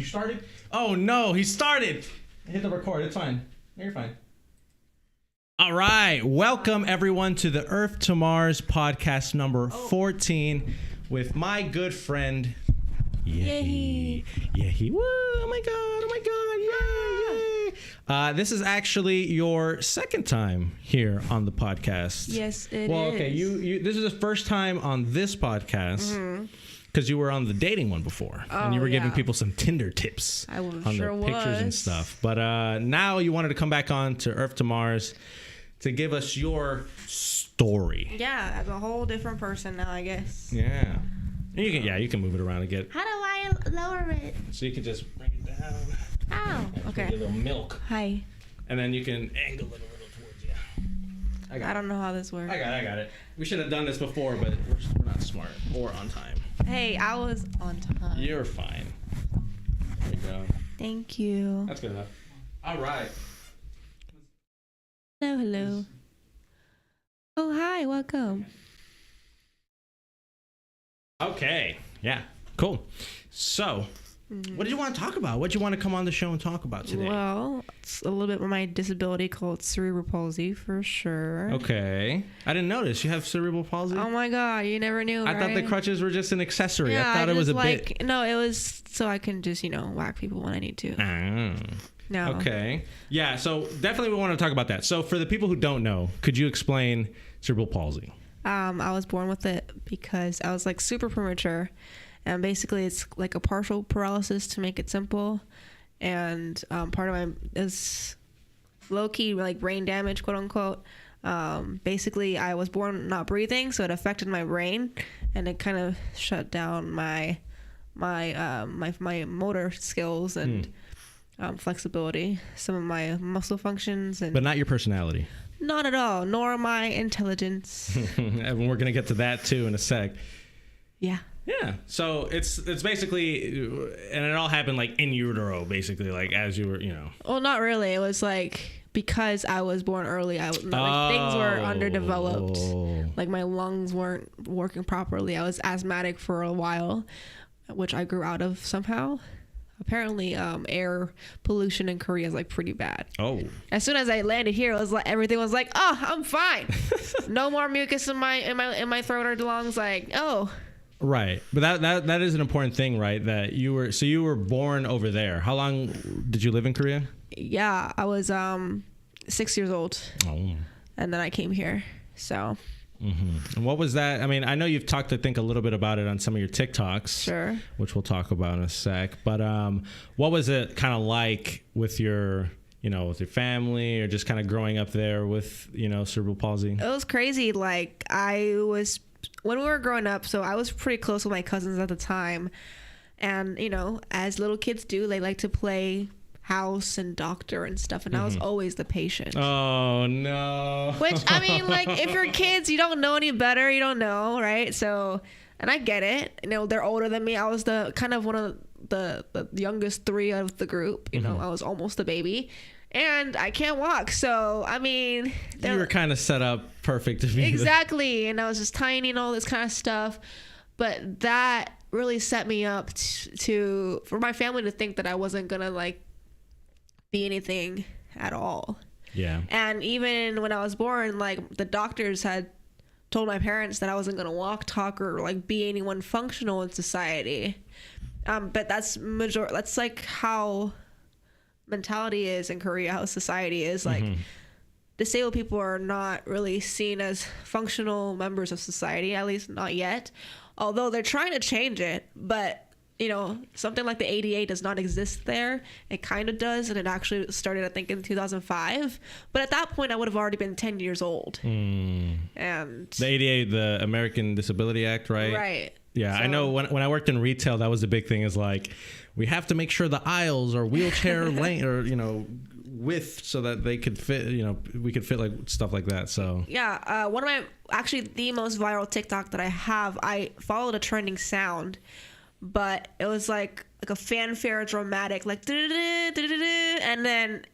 You started? Oh no, he started. Hit the record. It's fine. You're fine. All right. Welcome everyone to the Earth to Mars podcast number 14 with my good friend Yehee. Yehee. Woo! Oh my god! Yay! This is actually your second time here on the podcast. Yes, it is. Well, okay. You. This is the first time on this podcast. Because you were on the dating one before, and you were giving people some Tinder tips on their pictures and stuff. But now you wanted to come back on to Earth to Mars to give us your story. Yeah, as a whole different person now, I guess. Yeah. You can move it around and get. How do I lower it? So you can just bring it down. Oh, okay. A little milk. Hi. And then you can angle it a little towards you. I don't know how this works. I got it. We should have done this before, but we're not smart or on time. Hey, I was on time. You're fine. There you go. Thank you. That's good enough. All right. Hello. Oh, hi. Welcome. Okay. Yeah. Cool. So, what did you want to talk about? What did you want to come on the show and talk about today? Well, it's a little bit of my disability called cerebral palsy for sure. Okay. I didn't notice. You have cerebral palsy? Oh my God. You never knew, I thought the crutches were just an accessory. Yeah, I thought it was a bit. No, it was so I can just, whack people when I need to. No. Okay. Yeah, so definitely we want to talk about that. So for the people who don't know, could you explain cerebral palsy? I was born with it because I was like super premature, and basically it's like a partial paralysis to make it simple, and part of my is low-key like brain damage, quote unquote. Basically I was born not breathing, so it affected my brain, and it kind of shut down my motor skills and flexibility, some of my muscle functions, and but not your personality. Not at all, nor my intelligence. And we're gonna get to that too in a sec. Yeah. Yeah. So it's basically, and it all happened like in utero, basically, like as you were, Well, not really. It was like because I was born early, things were underdeveloped. Like my lungs weren't working properly. I was asthmatic for a while, which I grew out of somehow. Apparently, air pollution in Korea is like pretty bad. Oh. As soon as I landed here, it was like everything was like, oh, I'm fine. No more mucus in my throat or lungs. Like, oh. Right, but that is an important thing, right? That you were born over there. How long did you live in Korea? Yeah, I was 6 years old. Oh. And then I came here. So. Mm-hmm. And what was that? I mean, I know you've talked, I think, a little bit about it on some of your TikToks, sure, which we'll talk about in a sec. But what was it kind of like with your family, or just kind of growing up there with, cerebral palsy? It was crazy. Like when we were growing up, so I was pretty close with my cousins at the time, and as little kids do, they like to play house and doctor and stuff, and I was always the patient. Oh no. Which, I mean, like, if you're kids, you don't know any better, you don't know, right? So, and I get it, they're older than me. I was the kind of one of the youngest three of the group, I was almost the baby, and I can't walk, so I mean, you were kind of set up perfect to be exactly, and I was just tiny and all this kind of stuff, but that really set me up for my family to think that I wasn't gonna like be anything at all. Yeah. And even when I was born, like the doctors had told my parents that I wasn't gonna walk, talk, or like be anyone functional in society. But that's like how mentality is in Korea, how society is. Like disabled people are not really seen as functional members of society, at least not yet. Although they're trying to change it, but something like the ADA does not exist there. It kind of does, and it actually started, I think, in 2005. But at that point, I would have already been 10 years old. And the ADA, the American Disability Act, right? Right. Yeah, so, I know when I worked in retail, that was the big thing, is like, we have to make sure the aisles are wheelchair lane or, width, so that they could fit, we could fit like stuff like that. So yeah, one of the most viral TikTok that I followed a trending sound, but it was like a fanfare dramatic, like and then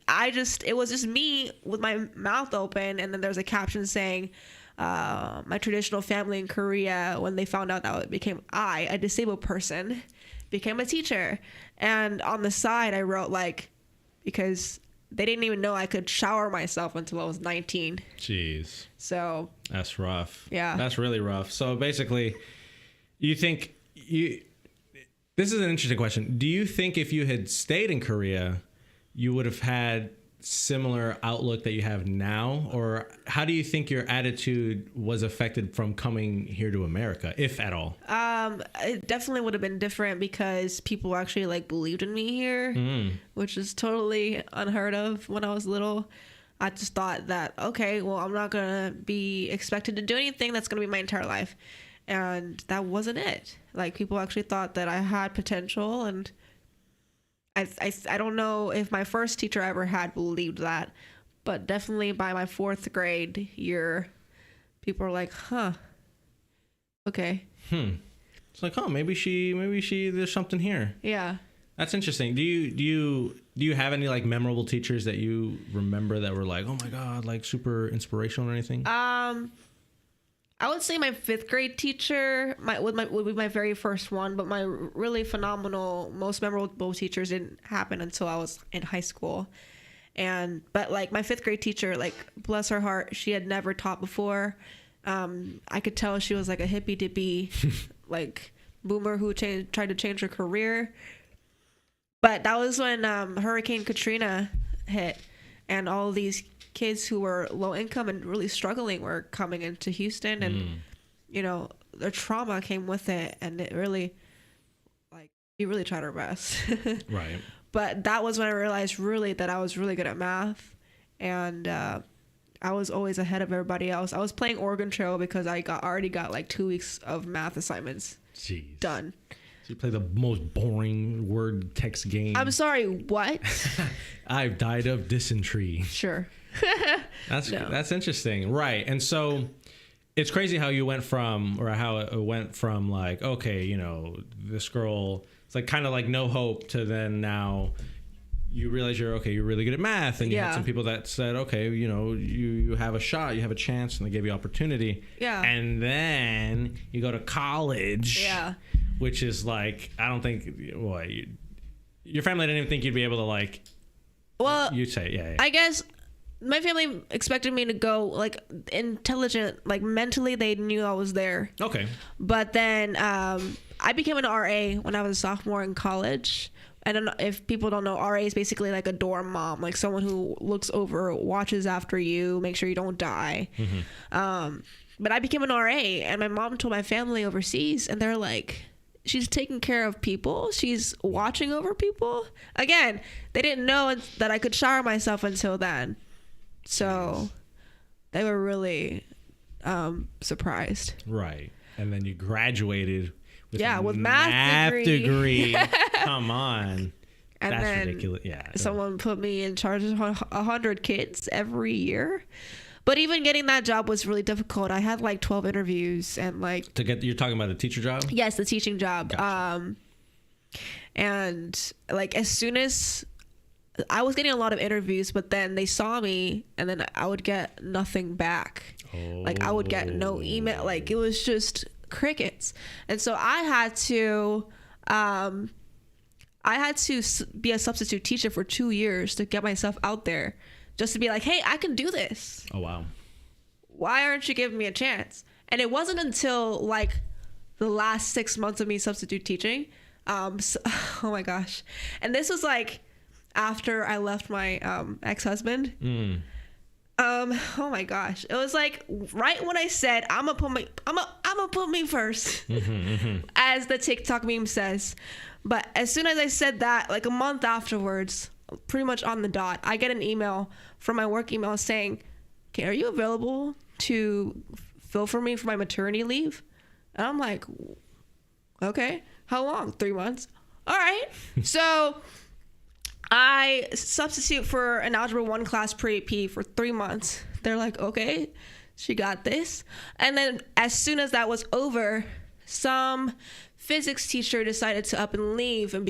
it was just me with my mouth open, and then there's a caption saying, my traditional family in Korea, when they found out that it became a disabled person, became a teacher. And on the side, I wrote like, because they didn't even know I could shower myself until I was 19. Jeez. So that's rough. Yeah. That's really rough. So basically, this is an interesting question. Do you think if you had stayed in Korea, you would have had similar outlook that you have now? Or how do you think your attitude was affected from coming here to America, if at all? It definitely would have been different because people actually like believed in me here, which is totally unheard of when I was little. I just thought that, okay, well, I'm not going to be expected to do anything that's going to be my entire life. And that wasn't it. Like, people actually thought that I had potential, and I don't know if my first teacher I ever had believed that, but definitely by my 4th grade year, people are like, huh, okay. It's like, oh, maybe she, there's something here. Yeah. That's interesting. Do you have any like memorable teachers that you remember that were like, oh my God, like super inspirational or anything? I would say my 5th grade teacher would be my very first one, but my really phenomenal, most memorable teachers didn't happen until I was in high school. But like my 5th grade teacher, like bless her heart, she had never taught before. I could tell she was like a hippy dippy, like boomer who tried to change her career. But that was when Hurricane Katrina hit, and all these kids who were low income and really struggling were coming into Houston, and you know, their trauma came with it, and it really, like, we really tried our best. Right. But that was when I realized really that I was really good at math, and I was always ahead of everybody else. I was playing Oregon Trail because I already got like 2 weeks of math assignments done. So you play the most boring word text game. I'm sorry, what? I've died of dysentery. Sure. That's interesting. Right. And so it's crazy how you went from, or how it went from like, okay, you know, this girl, it's like kind of like no hope, to then now you realize you're really good at math, and you had some people that said, okay, you know, you have a shot, you have a chance, and they gave you opportunity. Yeah. And then you go to college. Yeah. Which is like, I don't think, your family didn't even think you'd be able to like. Well, you'd say, yeah. I guess my family expected me to go like intelligent, like mentally they knew I was there. Okay. But then I became an RA when I was a sophomore in college. And if people don't know, RA is basically like a dorm mom, like someone who looks over, watches after you, make sure you don't die. But I became an RA, and my mom told my family overseas, and they're like, she's taking care of people. She's watching over people. Again, they didn't know that I could shower myself until then. So they were really surprised. Right. And then you graduated with with math degree. Come on. And that's then ridiculous. Yeah. Someone put me in charge of 100 kids every year. But even getting that job was really difficult. I had like 12 interviews, and like you're talking about the teacher job? Yes, the teaching job. Gotcha. And like as soon as I was getting a lot of interviews, but then they saw me, and then I would get nothing back. Like I would get no email. Like it was just crickets. And so I had to be a substitute teacher for 2 years to get myself out there. Just to be like, hey, I can do this. Oh, wow. Why aren't you giving me a chance? And it wasn't until like the last 6 months of me substitute teaching. Oh my gosh. And this was like after I left my ex-husband. Oh my gosh. It was like right when I said, I'm gonna put me first, as the TikTok meme says. But as soon as I said that, like a month afterwards, pretty much on the dot, I get an email from my work email saying, okay, are you available to fill for me for my maternity leave? And I'm like, okay, how long? 3 months. All right. So I substitute for an Algebra 1 class pre-AP for 3 months. They're like, okay, she got this. And then as soon as that was over, some physics teacher decided to up and leave and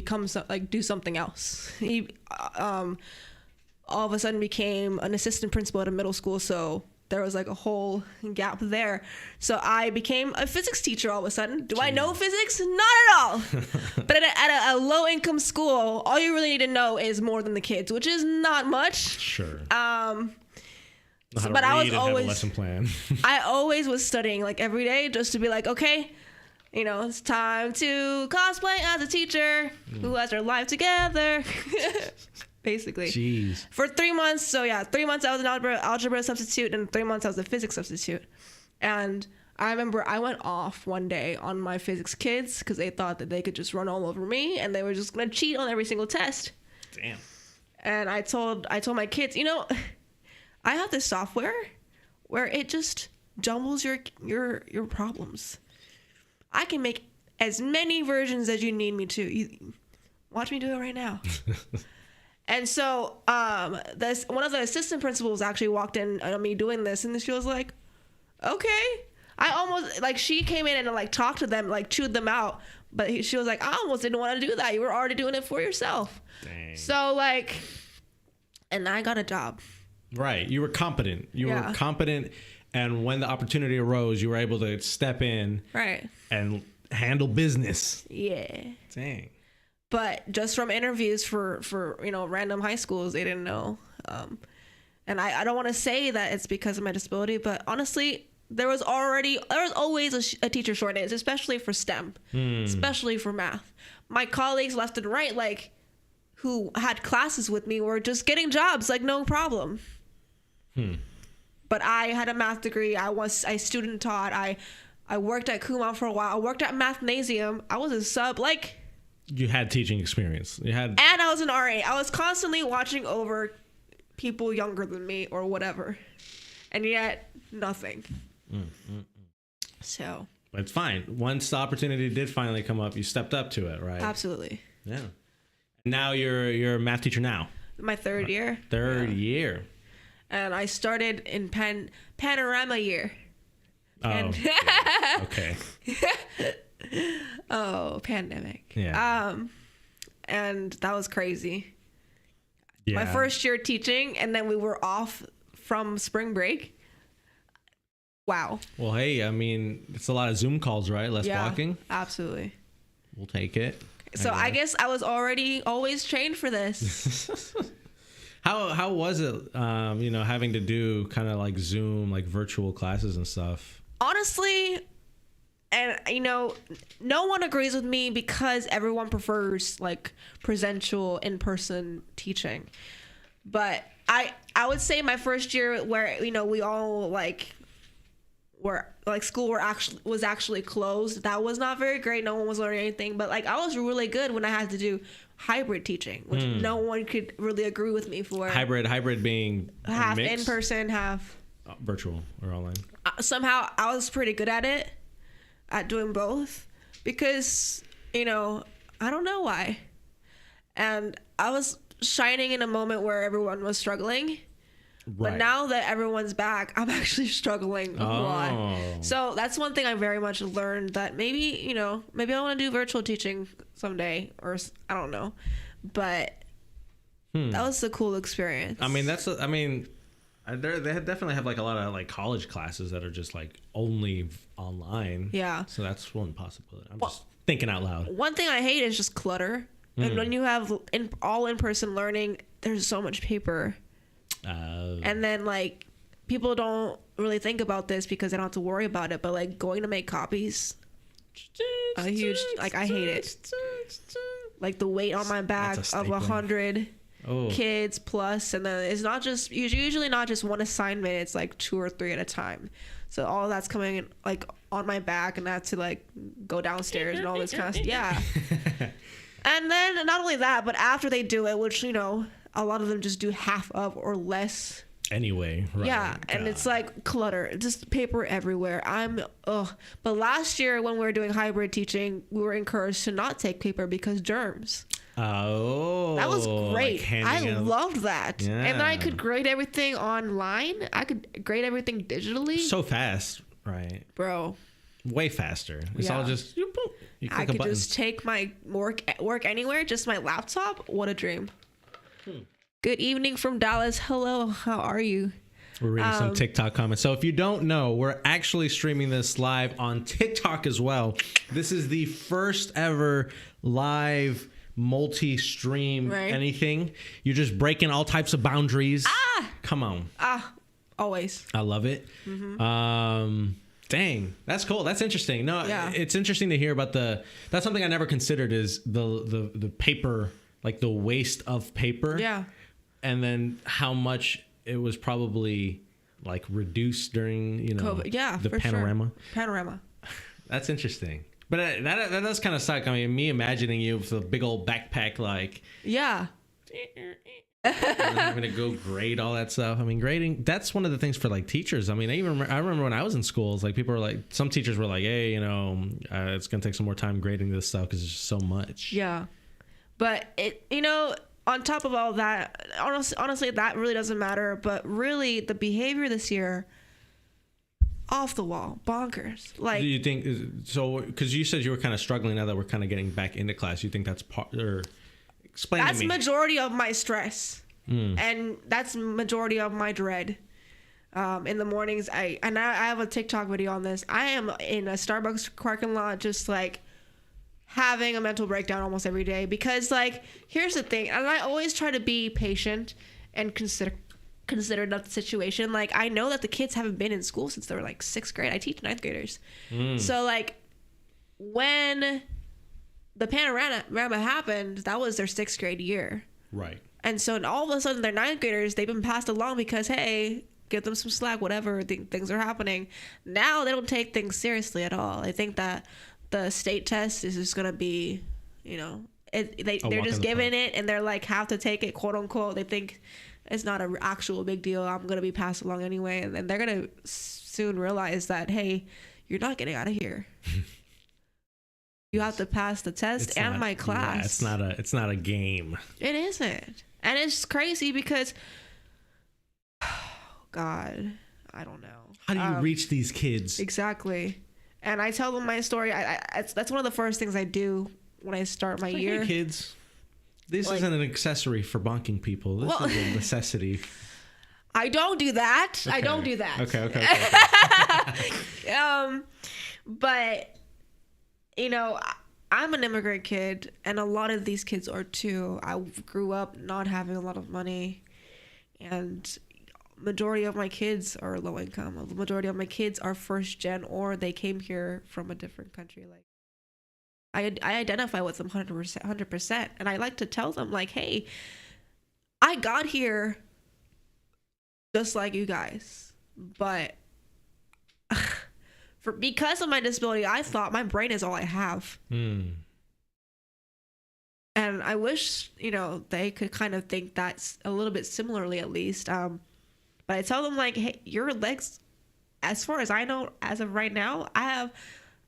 do something else. He all of a sudden became an assistant principal at a middle school. So there was like a whole gap there. So I became a physics teacher all of a sudden. Do I know physics? Not at all. But at a low income school, all you really need to know is more than the kids, which is not much. Sure. But I was always have a lesson plan. I always was studying like every day just to be like, okay, you know, it's time to cosplay as a teacher who has their life together. Basically. Jeez. For 3 months. So yeah, 3 months I was an algebra substitute, and 3 months I was a physics substitute. And I remember I went off one day on my physics kids because they thought that they could just run all over me and they were just gonna cheat on every single test. Damn. And I told my kids, you know, I have this software where it just jumbles your problems. I can make as many versions as you need me to. Watch me do it right now. And so one of the assistant principals actually walked in on me doing this, and she was like, okay. I almost, like, she came in and like talked to them, like chewed them out, but she was like, I almost didn't want to do that. You were already doing it for yourself. Dang. So like, and I got a job. Right. You were competent. You were competent, and when the opportunity arose, you were able to step in and handle business. Yeah. Dang. But just from interviews for you know, random high schools, they didn't know. And I don't want to say that it's because of my disability, but honestly, there was always a teacher shortage, especially for STEM, especially for math. My colleagues left and right, like, who had classes with me were just getting jobs, like, no problem. But I had a math degree. I student taught. I worked at Kumon for a while. I worked at Mathnasium. I was a sub, like... You had teaching experience. And I was an RA. I was constantly watching over people younger than me or whatever. And yet, nothing. So. But it's fine. Once the opportunity did finally come up, you stepped up to it, right? Absolutely. Yeah. Now you're a math teacher now. My third year. Third year. And I started in Panorama year. Oh. Okay. Oh, pandemic. Yeah. And that was crazy. Yeah. My first year teaching, and then we were off from spring break. Wow. Well, hey, I mean, it's a lot of Zoom calls, right? Less walking. Absolutely. We'll take it. So I guess I was always trained for this. How was it, you know, having to do kind of like Zoom, like virtual classes and stuff? Honestly, and you know, no one agrees with me because everyone prefers like presential in-person teaching. But I would say my first year where, you know, we all school was actually closed, that was not very great. No one was learning anything, but like I was really good when I had to do hybrid teaching, which no one could really agree with me for. Hybrid being half in person, half virtual or online. Somehow I was pretty good at doing both because, you know, I don't know why. And I was shining in a moment where everyone was struggling. Right. But now that everyone's back, I'm actually struggling a lot. So that's one thing I very much learned, that maybe, you know, maybe I want to do virtual teaching someday, or I don't know. But that was a cool experience. I mean, they definitely have like a lot of like college classes that are just like only online. Yeah. So that's one possibility. I'm just thinking out loud. One thing I hate is just clutter. And when you have all in-person learning, there's so much paper. And then like people don't really think about this because they don't have to worry about it, but like going to make copies, a huge, like I hate it. Like the weight on my back of 100 kids plus, and then it's not just usually not just one assignment, it's like 2 or 3 at a time. So all that's coming like on my back, and I have to like go downstairs and all this kind of stuff. Yeah. And then not only that, but after they do it, which, you know, a lot of them just do half of or less. Anyway, right. Yeah, and it's like clutter, just paper everywhere. But last year when we were doing hybrid teaching, we were encouraged to not take paper because germs. Oh, that was great. Like I loved that. Yeah. And then I could grade everything online. I could grade everything digitally. So fast, right? Bro. Way faster. It's all just you click I could a button. just take my work anywhere, just my laptop. What a dream. Good evening from Dallas. Hello, how are you? We're reading some TikTok comments. So if you don't know, we're actually streaming this live on TikTok as well. This is the first ever live multi-stream anything. You're just breaking all types of boundaries. Come on. Always. I love it. Dang, that's cool. That's interesting. No, it's interesting to hear about that's something I never considered is the paper, like the waste of paper. Yeah. And then how much it was probably like reduced during, COVID. Yeah, the panorama. Sure. Panorama. That's interesting. But that does kind of suck. I mean, me imagining you with a big old backpack, like. Yeah. And then having to go grade all that stuff. I mean, grading, that's one of the things for like teachers. I mean, I remember when I was in schools, like people were like, some teachers were like, hey, it's going to take some more time grading this stuff because it's just so much. Yeah. But on top of all that, honestly, that really doesn't matter. But really, the behavior this year, off the wall, bonkers. Like, do you think so? Because you said you were kind of struggling now that we're kind of getting back into class. You think that's part or explain to me? That's majority of my stress, and that's majority of my dread. In the mornings, I have a TikTok video on this. I am in a Starbucks parking lot, just like having a mental breakdown almost every day because, like, here's the thing, and I always try to be patient and considerate of the situation. Like, I know that the kids haven't been in school since they were like 6th grade. I teach 9th graders. So like when the panorama happened, that was their 6th grade year. Right. And so all of a sudden they're 9th graders. They've been passed along because, hey, give them some slack, whatever, things are happening. Now they don't take things seriously at all. I think that the state test is just going to be, they're just giving it and they're like have to take it, quote unquote. They think it's not an actual big deal. I'm going to be passed along anyway. And then they're going to soon realize that, hey, you're not getting out of here. You have to pass the test and my class. Yeah, it's not a game. It isn't. And it's crazy because, God, I don't know. How do you reach these kids? Exactly. And I tell them my story. That's one of the first things I do when I start my year. Hey, kids, this isn't an accessory for bonking people. This is a necessity. I don't do that. Okay. I don't do that. Okay. But, I'm an immigrant kid, and a lot of these kids are too. I grew up not having a lot of money, and majority of my kids are low income. The majority of my kids are first gen, or they came here from a different country. Like, I identify with them 100%, and I like to tell them, like, hey, I got here just like you guys, but because of my disability, I thought my brain is all I have. And I wish, they could kind of think that's a little bit similarly, at least. But I tell them, like, hey, your legs, as far as I know, as of right now, I have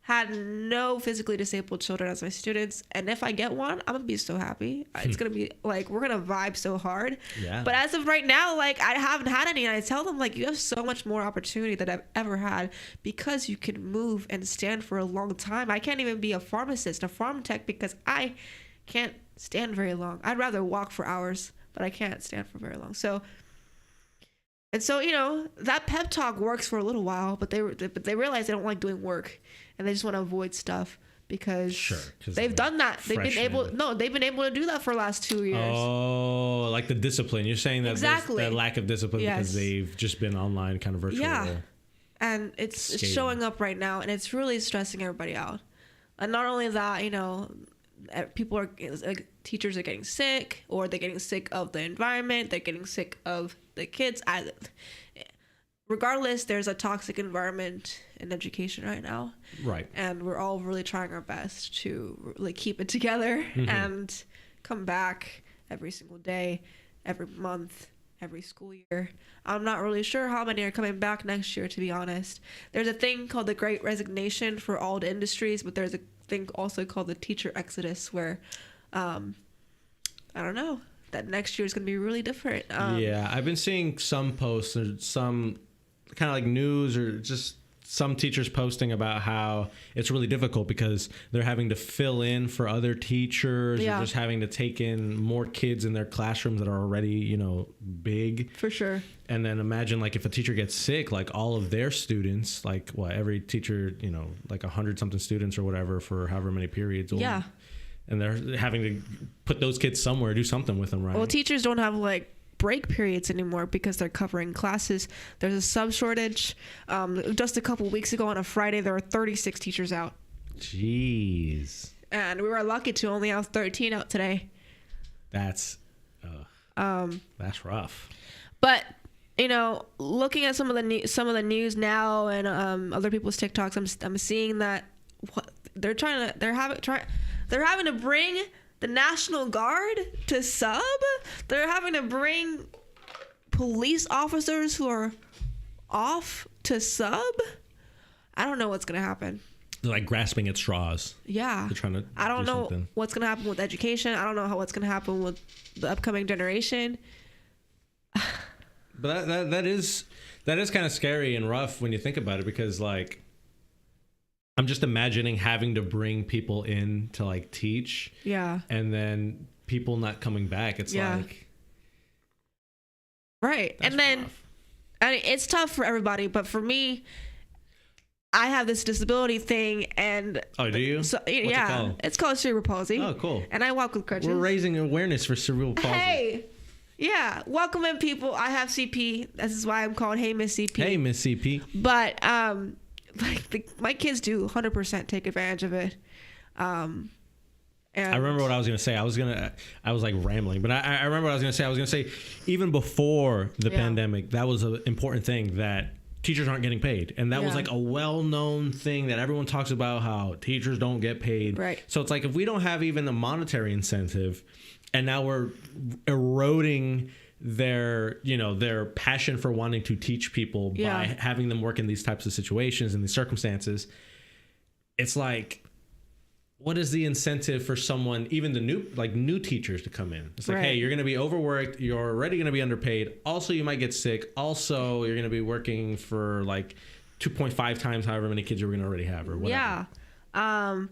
had no physically disabled children as my students. And if I get one, I'm going to be so happy. It's going to be, like, we're going to vibe so hard. Yeah. But as of right now, like, I haven't had any. And I tell them, like, you have so much more opportunity than I've ever had because you can move and stand for a long time. I can't even be a pharmacist, a pharm tech, because I can't stand very long. I'd rather walk for hours, but I can't stand for very long. So that pep talk works for a little while, but they realize they don't like doing work, and they just want to avoid stuff because they've done that. They've been able to do that for the last 2 years. Oh, like the discipline. You're saying that exactly. that lack of discipline because they've just been online, kind of virtual. Yeah, and it's showing up right now, and it's really stressing everybody out. And not only that, teachers are getting sick, or they're getting sick of the environment. They're getting sick of the kids. Regardless, there's a toxic environment in education right now. Right. And we're all really trying our best to really keep it together and come back every single day, every month, every school year. I'm not really sure how many are coming back next year, to be honest. There's a thing called the Great Resignation for all the industries, but there's a thing also called the teacher exodus where, I don't know, that next year is going to be really different. I've been seeing some posts or some kind of like news or just some teachers posting about how it's really difficult because they're having to fill in for other teachers. Yeah. Or just having to take in more kids in their classrooms that are already, you know, big. For sure. And then imagine like if a teacher gets sick, like all of their students, like what, every teacher, you know, like 100 something students or whatever for however many periods. Yeah. And they're having to put those kids somewhere, do something with them, right? Well, teachers don't have like break periods anymore because they're covering classes. There's a sub shortage. Just a couple weeks ago on a Friday, there were 36 teachers out. Jeez. And we were lucky to only have 13 out today. That's rough. But you know, looking at some of the news now and other people's TikToks, I'm seeing that they're having to bring the National Guard to sub. They're having to bring police officers who are off to sub. I don't know what's gonna happen. They're like grasping at straws. Yeah. They're trying to. I don't know something. what's gonna happen with education. I don't know what's gonna happen with the upcoming generation. But that is kind of scary and rough when you think about it, because like I'm just imagining having to bring people in to like teach. Yeah. And then people not coming back. It's like. Right. And then rough. I mean, it's tough for everybody, but for me, I have this disability thing, and oh, do you? So, What's it called? It's called cerebral palsy. Oh, cool. And I walk with crutches. We're raising awareness for cerebral palsy. Hey, yeah, welcome in, people. I have CP. This is why I'm called Hey Ms.CP. Hey Ms.CP. But like my kids do 100% take advantage of it. And I remember what I was gonna say. I was like rambling, but I remember what I was gonna say. I was gonna say even before the pandemic, that was an important thing, that teachers aren't getting paid, and that was like a well-known thing that everyone talks about, how teachers don't get paid. Right. So it's like if we don't have even a monetary incentive, and now we're eroding their passion for wanting to teach people by having them work in these types of situations and these circumstances, it's like, what is the incentive for someone, even the new teachers, to come in? It's like, hey, you're going to be overworked. You're already going to be underpaid. Also, you might get sick. Also, you're going to be working for like 2.5 times however many kids you're going to already have or whatever. Yeah.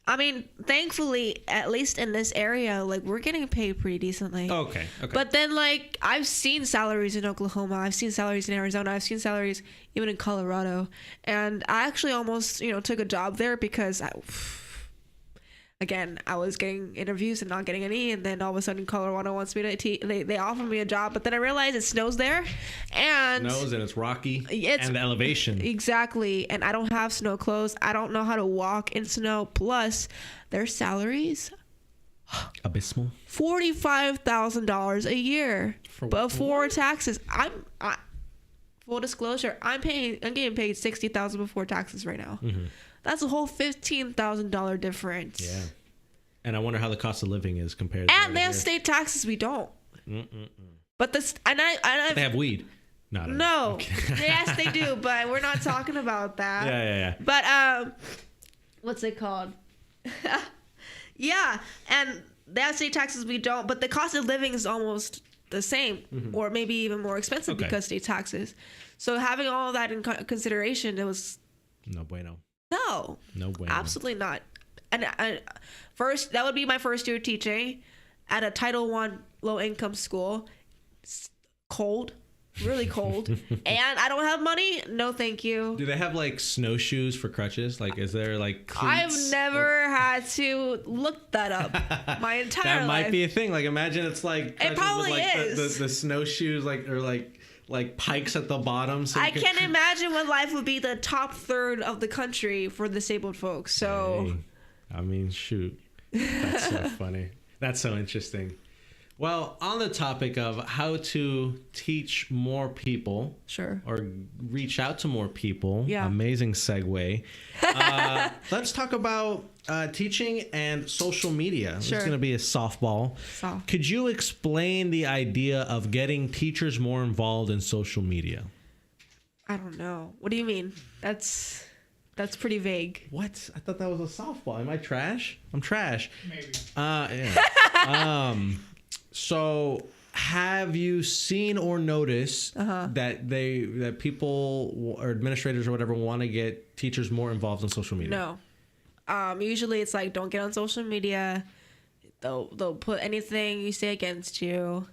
I mean, thankfully, at least in this area, like we're getting paid pretty decently. Okay. But then, like, I've seen salaries in Oklahoma. I've seen salaries in Arizona. I've seen salaries even in Colorado. And I actually almost, took a job there because again, I was getting interviews and not getting any, and then all of a sudden Colorado wants me to they offered me a job, but then I realized it snows there, and it's rocky, and the elevation. Exactly, and I don't have snow clothes. I don't know how to walk in snow. Plus, their salaries abysmal. $45,000 a year before taxes. Full disclosure, I'm getting paid $60,000 before taxes right now. Mm-hmm. That's a whole $15,000 difference. Yeah. And I wonder how the cost of living is compared to and they have state taxes, we don't. But this but they have weed. No. Yes, they do, but we're not talking about that. Yeah. But what's it called? Yeah, and they have state taxes, we don't, but the cost of living is almost the same, or maybe even more expensive because state taxes. So having all of that in consideration, it was no bueno. No bueno. Absolutely not. And first, that would be my first year teaching at a Title I low-income school. It's cold, really cold, and I don't have money. No, thank you. Do they have like snowshoes for crutches? Like, is there like cleats? I've never had to look that up my entire life. That might be a thing. Like, imagine it's like it probably with, like, is the snowshoes, like pikes at the bottom. So I can't imagine what life would be the top third of the country for disabled folks. So, hey, I mean, shoot, that's so funny. That's so interesting. Well, on the topic of how to teach more people, or reach out to more people, amazing segue. Let's talk about teaching and social media. It's going to be a softball. Could you explain the idea of getting teachers more involved in social media? I don't know. What do you mean? That's pretty vague. What? I thought that was a softball. Am I trash? I'm trash. Maybe. Yeah. So have you seen or noticed that people or administrators or whatever want to get teachers more involved in social media? No. Usually it's like, don't get on social media. They'll put anything you say against you.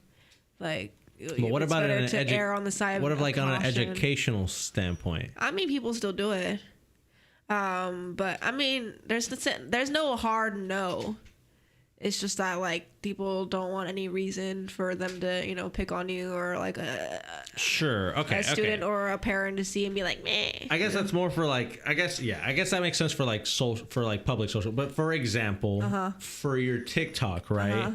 Like, but what about err on the side what of if like caution. on an educational standpoint? I mean, people still do it. But I mean, there's no hard no. It's just that like people don't want any reason for them to pick on you, or like a student or a parent to see and be like, meh. I guess that's more for like, I guess that makes sense for like public social. But for example, for your TikTok, right?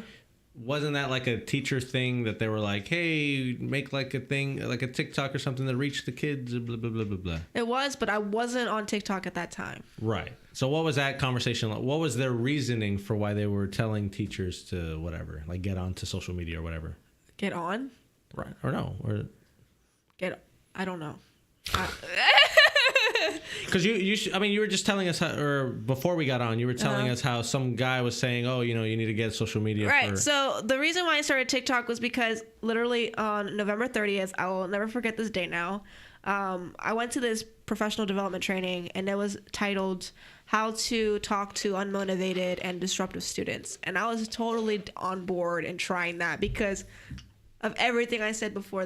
Wasn't that like a teacher thing that they were like, hey, make like a thing, like a TikTok or something that reach the kids, blah, blah, blah, blah, blah. It was, but I wasn't on TikTok at that time. Right. So what was that conversation like? What was their reasoning for why they were telling teachers to whatever, like get on to social media or whatever? Get on? Right. Or no. Or I don't know. Because you were just telling us how, or before we got on, you were telling us how some guy was saying, oh, you need to get social media. Right. So the reason why I started TikTok was because literally on November 30th, I will never forget this day now. I went to this professional development training, and it was titled How to Talk to Unmotivated and Disruptive Students. And I was totally on board and trying that because of everything I said before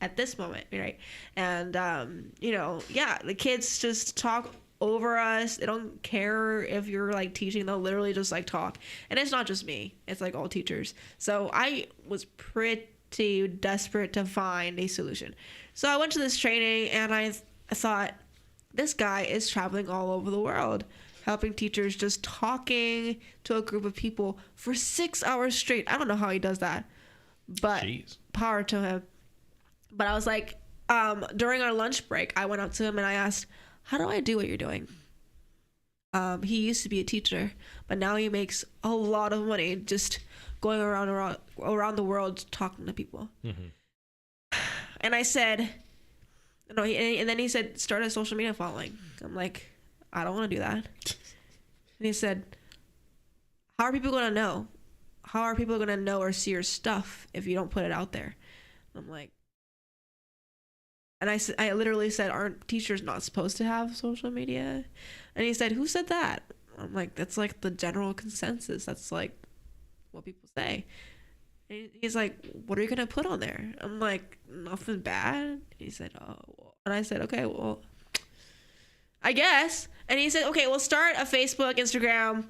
at this moment, right? And the kids just talk over us. They don't care if you're like teaching. They'll literally just like talk. And it's not just me, it's like all teachers. So I was pretty desperate to find a solution. So I went to this training, and I thought, this guy is traveling all over the world, helping teachers, just talking to a group of people for 6 hours straight. I don't know how he does that, but power to him. But I was like, during our lunch break, I went up to him and I asked, how do I do what you're doing? He used to be a teacher, but now he makes a lot of money just going around the world talking to people. Mm-hmm. And I said, no, and then he said, start a social media following. I'm like, I don't want to do that. And he said, how are people going to know? How are people going to know or see your stuff if you don't put it out there? I'm like, and I literally said, aren't teachers not supposed to have social media? And he said, who said that? I'm like, that's like the general consensus. That's like what people say. And he's like, what are you going to put on there? I'm like, nothing bad. He said, oh. And I said, okay, well, I guess. And he said, okay, we'll start a Facebook, Instagram,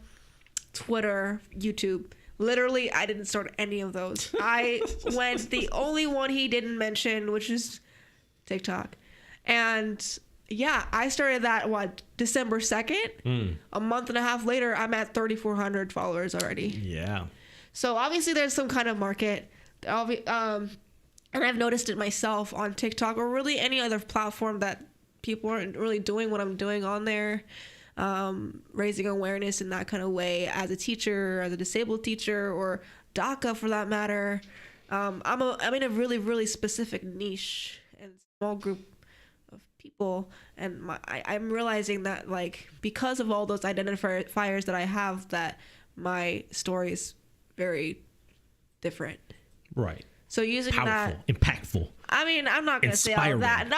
Twitter, YouTube. Literally, I didn't start any of those. I went the only one he didn't mention, which is TikTok. And yeah, I started that December 2nd. A month and a half later, I'm at 3,400 followers already. Yeah. So obviously there's some kind of market. And I've noticed it myself on TikTok, or really any other platform, that people aren't really doing what I'm doing on there. Raising awareness in that kind of way as a teacher, as a disabled teacher, or DACA for that matter. I'm in a really, really specific niche and small group of people, and I'm realizing that, like, because of all those identifiers that I have, that my story is very different. Right. So using powerful, that, impactful. I mean, I'm not gonna say all that. No!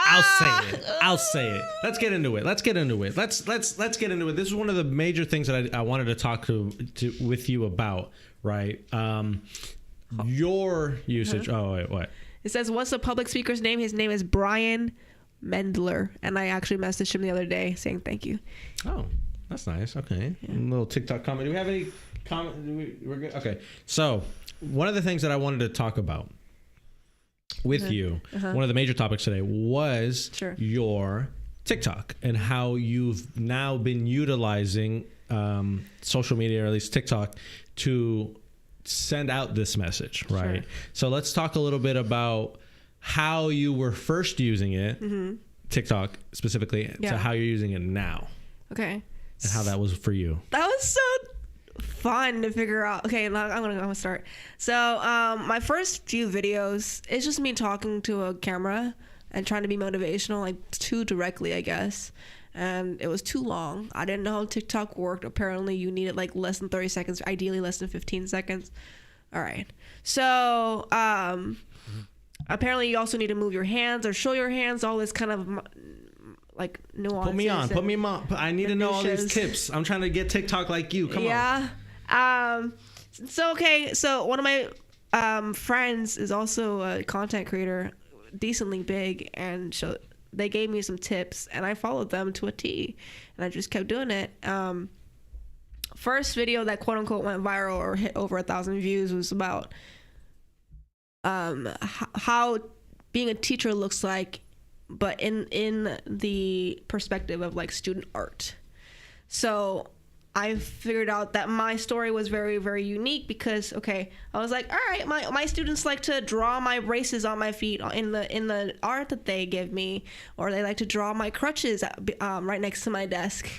I'll say it. Let's get into it. Let's get into it. Let's get into it. This is one of the major things that I wanted to talk with you about. Right. Your usage. Oh wait, what? It says, what's the public speaker's name? His name is Brian Mendler, and I actually messaged him the other day saying thank you. Oh, that's nice. Okay. Yeah. A little TikTok comment. Do we have any comment? We're good. Okay. So one of the things that I wanted to talk about with you, one of the major topics today was your TikTok and how you've now been utilizing social media, or at least TikTok, to send out this message, right? So let's talk a little bit about how you were first using it, TikTok specifically, to how you're using it now. Okay. And how that was for you. That was so fun to figure out. Okay, I'm gonna start. So my first few videos, it's just me talking to a camera and trying to be motivational, like too directly, I guess. And it was too long. I didn't know how TikTok worked. Apparently you needed like less than 30 seconds, ideally less than 15 seconds. All right. So, apparently you also need to move your hands or show your hands, all this kind of like nuances. Put me on. I need to know all these tips. I'm trying to get TikTok like you. Come on. Yeah. So one of my friends is also a content creator, decently big, and so they gave me some tips, and I followed them to a T, and I just kept doing it. First video that quote unquote went viral or hit over 1,000 views was about how being a teacher looks like, but in the perspective of like student art. So I figured out that my story was very, very unique because, okay, I was like, all right, my students like to draw my braces on my feet in the art that they give me, or they like to draw my crutches right next to my desk.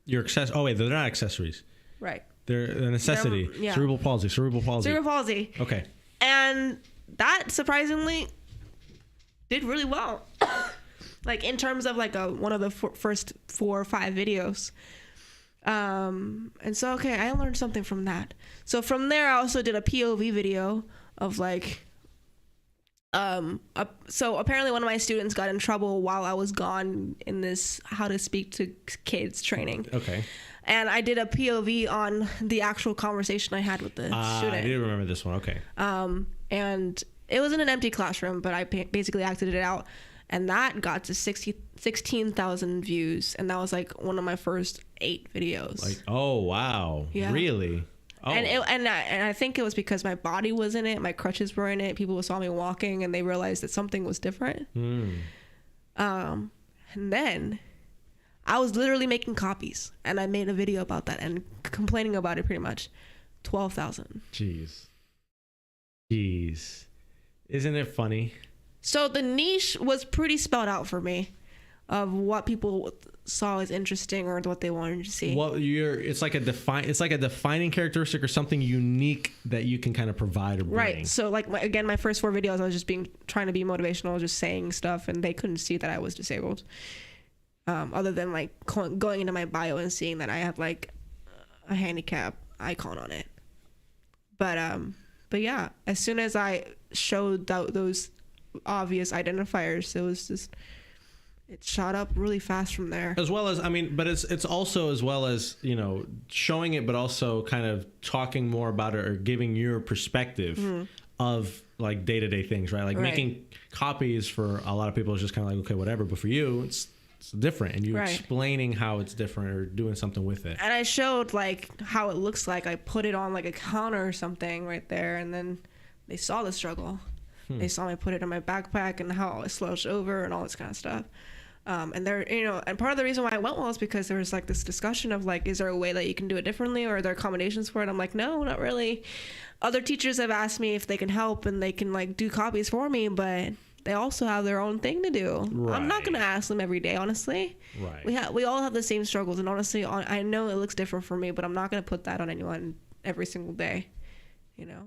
Your oh wait, they're not accessories. Right. They're a necessity. Yeah. Cerebral palsy. Okay. And that surprisingly did really well. Like in terms of like one of the first 4 or 5 videos. And so, okay, I learned something from that. So from there, I also did a POV video of like, so apparently one of my students got in trouble while I was gone in this how to speak to kids training. Okay. And I did a POV on the actual conversation I had with the student. I do remember this one. Okay. And it was in an empty classroom, but I basically acted it out. And that got to 16,000 views. And that was like one of my first 8 videos. Like, oh, wow. Yeah. Really? Oh. And I think it was because my body was in it. My crutches were in it. People saw me walking and they realized that something was different. And then I was literally making copies. And I made a video about that and complaining about it pretty much. 12,000. Jeez. Isn't it funny? So the niche was pretty spelled out for me of what people saw as interesting or what they wanted to see. Well, it's like a defining characteristic or something unique that you can kind of provide or bring. Right. So like my first 4 videos, I was just trying to be motivational, just saying stuff, and they couldn't see that I was disabled. Other than like going into my bio and seeing that I have like a handicap icon on it. But yeah, as soon as I showed those obvious identifiers, it shot up really fast from there. As well as, I mean, but it's also as well as, you know, showing it, but also kind of talking more about it or giving your perspective of like day-to-day things, right? Like making copies for a lot of people is just kind of like, okay, whatever. But for you, it's different, and you explaining how it's different or doing something with it. And I showed like how it looks like. I put it on like a counter or something right there, and then they saw the struggle. They saw me put it in my backpack and how it slouched over and all this kind of stuff. And there, you know, and part of the reason why I went well is because there was like this discussion of like, is there a way that you can do it differently, or are there accommodations for it? I'm like, no, not really. Other teachers have asked me if they can help and they can like do copies for me, but they also have their own thing to do. Right. I'm not going to ask them every day, honestly. Right. We all have the same struggles, and honestly, I know it looks different for me, but I'm not going to put that on anyone every single day, you know?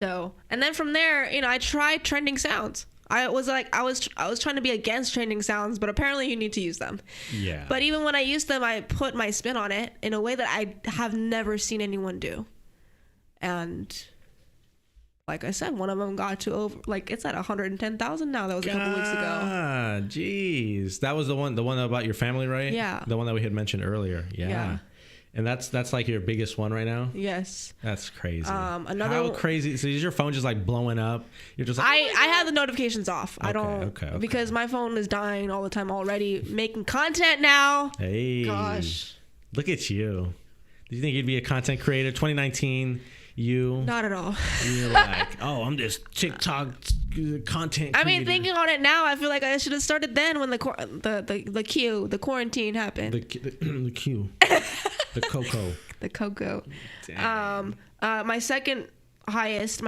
So, and then from there, you know, I tried trending sounds. I was trying to be against trending sounds, but apparently you need to use them. Yeah. But even when I used them, I put my spin on it in a way that I have never seen anyone do. And like I said, one of them got to over, like, it's at 110,000 now. That was a couple weeks ago. Jeez. That was the one about your family, right? Yeah. The one that we had mentioned earlier. Yeah. And that's like your biggest one right now? Yes. That's crazy. How crazy? So is your phone just like blowing up? You're just like, I have the notifications off. Okay, I don't okay. Because my phone is dying all the time already. Making content now. Hey. Gosh. Look at you. Do you think you'd be a content creator? 2019, you? Not at all. You're like, oh, I'm this TikTok content creator. I mean, thinking on it now, I feel like I should have started then when the quarantine happened. The queue. The cocoa. The cocoa. My second most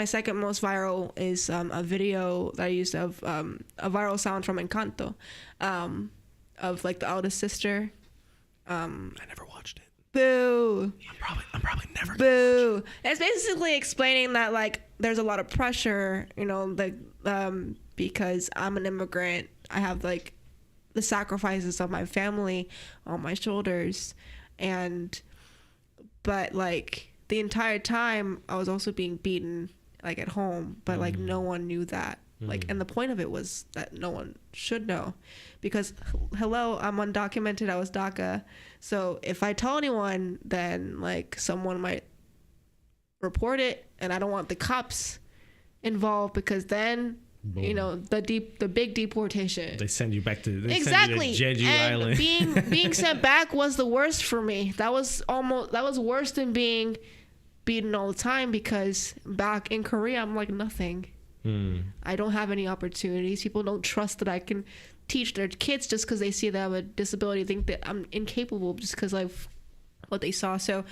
viral is a video that I used of a viral sound from Encanto, of like the eldest sister. I never watched it. Boo. I'm probably never. Boo. It's basically explaining that like there's a lot of pressure, you know, like because I'm an immigrant, I have like the sacrifices of my family on my shoulders. And but like the entire time I was also being beaten like at home, but like no one knew that. Like, and the point of it was that no one should know, because hello, I'm undocumented. I was DACA. So if I tell anyone, then like someone might report it, and I don't want the cops involved, because then boom, you know, the big deportation. They send you back to exactly. Send you to Jeju and Island. being sent back was the worst for me. That was worse than being beaten all the time, because back in Korea I'm like nothing. I don't have any opportunities. People don't trust that I can teach their kids just because they see that I have a disability, think that I'm incapable just because of what they saw. So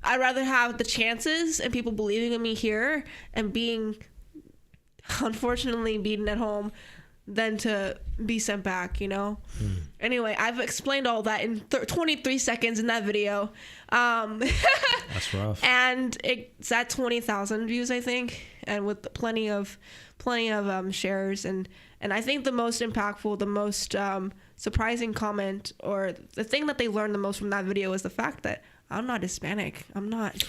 I'd rather have the chances and people believing in me here and being unfortunately beaten at home than to be sent back, you know? Anyway, I've explained all that in 23 seconds in that video. That's rough. And it's at 20,000 views, I think, and with plenty of shares. And I think the most impactful, the most surprising comment, or the thing that they learned the most from that video, is the fact that I'm not Hispanic. I'm not.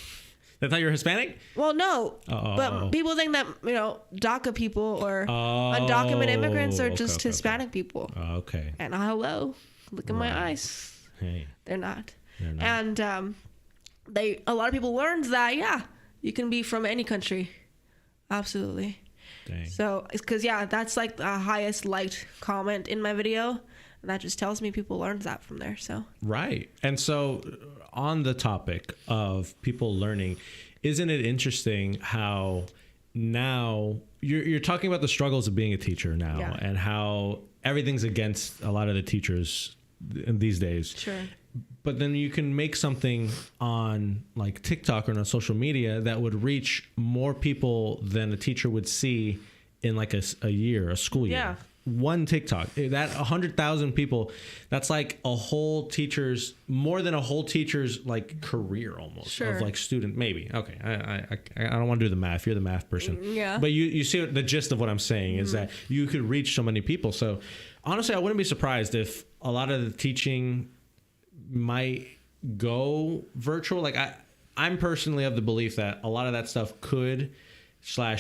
They thought you were Hispanic? Well, no. But people think that, you know, DACA people or undocumented immigrants are just Hispanic people. Okay. And hello, look in my eyes. Hey. They're not. And a lot of people learned that, yeah, you can be from any country. Absolutely. Dang. So, because, yeah, that's like the highest liked comment in my video. And that just tells me people learned that from there. So right. And so on the topic of people learning, isn't it interesting how now you're talking about the struggles of being a teacher now, and how everything's against a lot of the teachers these days. Sure. But then you can make something on like TikTok or on social media that would reach more people than a teacher would see in like a school year. Yeah. One TikTok, that 100,000 people, that's like more than a whole teacher's like career almost of like student, maybe. Okay. I don't want to do the math. You're the math person. Yeah. But you see the gist of what I'm saying is that you could reach so many people. So honestly, I wouldn't be surprised if a lot of the teaching might go virtual. Like I'm personally of the belief that a lot of that stuff could see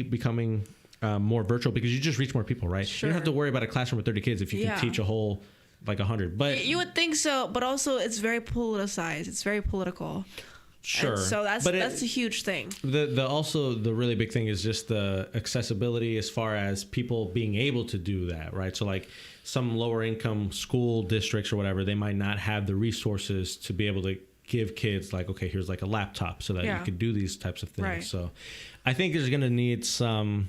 becoming more virtual, because you just reach more people, right? Sure. You don't have to worry about a classroom of 30 kids if you can teach a whole like 100. But you would think so, but also it's very politicized. It's very political. Sure. And so that's a huge thing. The really big thing is just the accessibility as far as people being able to do that, right? So like some lower income school districts or whatever, they might not have the resources to be able to give kids like, okay, here's like a laptop so that you could do these types of things. Right. So I think there's going to need some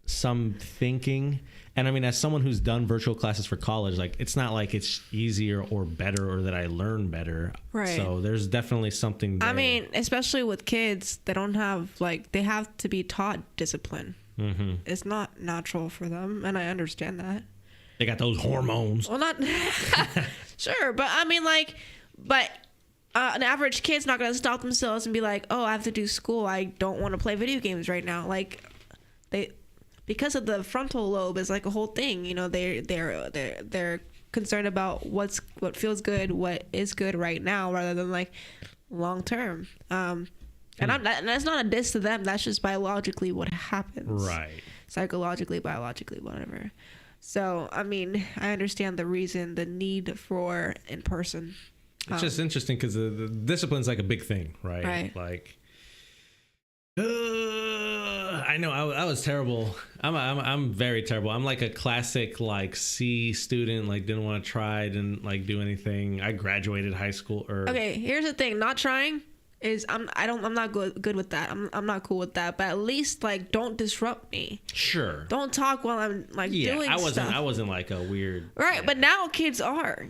thinking. And I mean, as someone who's done virtual classes for college, like it's not like it's easier or better or that I learn better. Right. So there's definitely something there. I mean, especially with kids, they don't have they have to be taught discipline. Mm-hmm. It's not natural for them. And I understand that. They got those hormones. Well, not sure. But I mean, an average kid's not going to stop themselves and be like, oh, I have to do school. I don't want to play video games right now. Like because of the frontal lobe is like a whole thing, you know, they're concerned about what feels good, what is good right now, rather than like long term. And that's not a diss to them. That's just biologically what happens. Right. Psychologically, biologically, whatever. So, I mean, I understand the need for in person. It's just interesting because the discipline's like a big thing, right? Right. Like, I know I was terrible. I'm very terrible. I'm like a classic like C student. Like didn't want to try, didn't like do anything. I graduated high school. Okay, here's the thing. Not trying is I'm not good with that. I'm not cool with that. But at least like don't disrupt me. Sure. Don't talk while I'm like doing stuff. I wasn't like a weird. Right, but now kids are.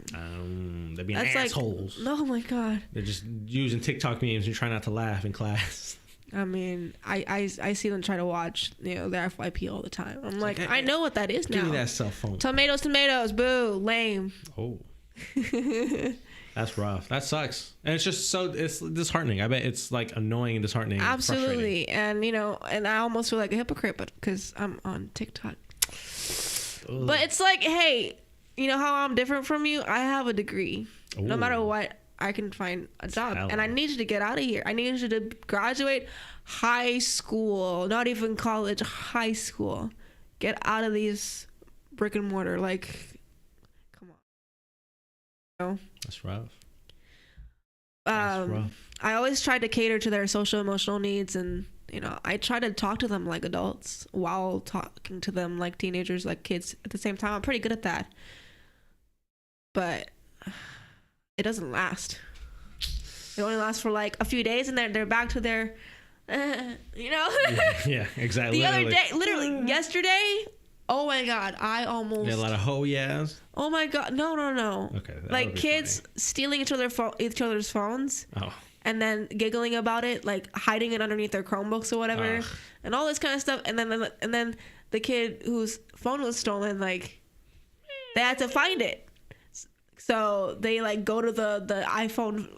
They're being assholes. Like, oh my god. They're just using TikTok memes and trying not to laugh in class. I mean, I see them try to watch, you know, their FYP all the time. I'm like, I know what that is now. Give me that cell phone. Tomatoes, boo, lame. Oh. That's rough. That sucks. And it's just it's disheartening. I bet it's like annoying and disheartening. Absolutely. And, you know, and I almost feel like a hypocrite, but because I'm on TikTok. Ugh. But it's like, hey, you know how I'm different from you? I have a degree. Ooh. No matter what, I can find a job. And I need you to get out of here. I need you to graduate high school, not even college, high school. Get out of these brick and mortar. Like, come on. You know? That's rough. That's rough. I always tried to cater to their social emotional needs, and you know, I try to talk to them like adults while talking to them like teenagers, like kids at the same time. I'm pretty good at that, but it doesn't last. It only lasts for like a few days, and they're back to their, you know. Yeah, exactly. The other day, literally yesterday. Oh my God, I almost. Yeah, a lot of yes. Oh my God, no. Okay. Like kids stealing each other's phones. Oh. And then giggling about it, like hiding it underneath their Chromebooks or whatever, and all this kind of stuff. And then the kid whose phone was stolen, like they had to find it. So they like go to the iPhone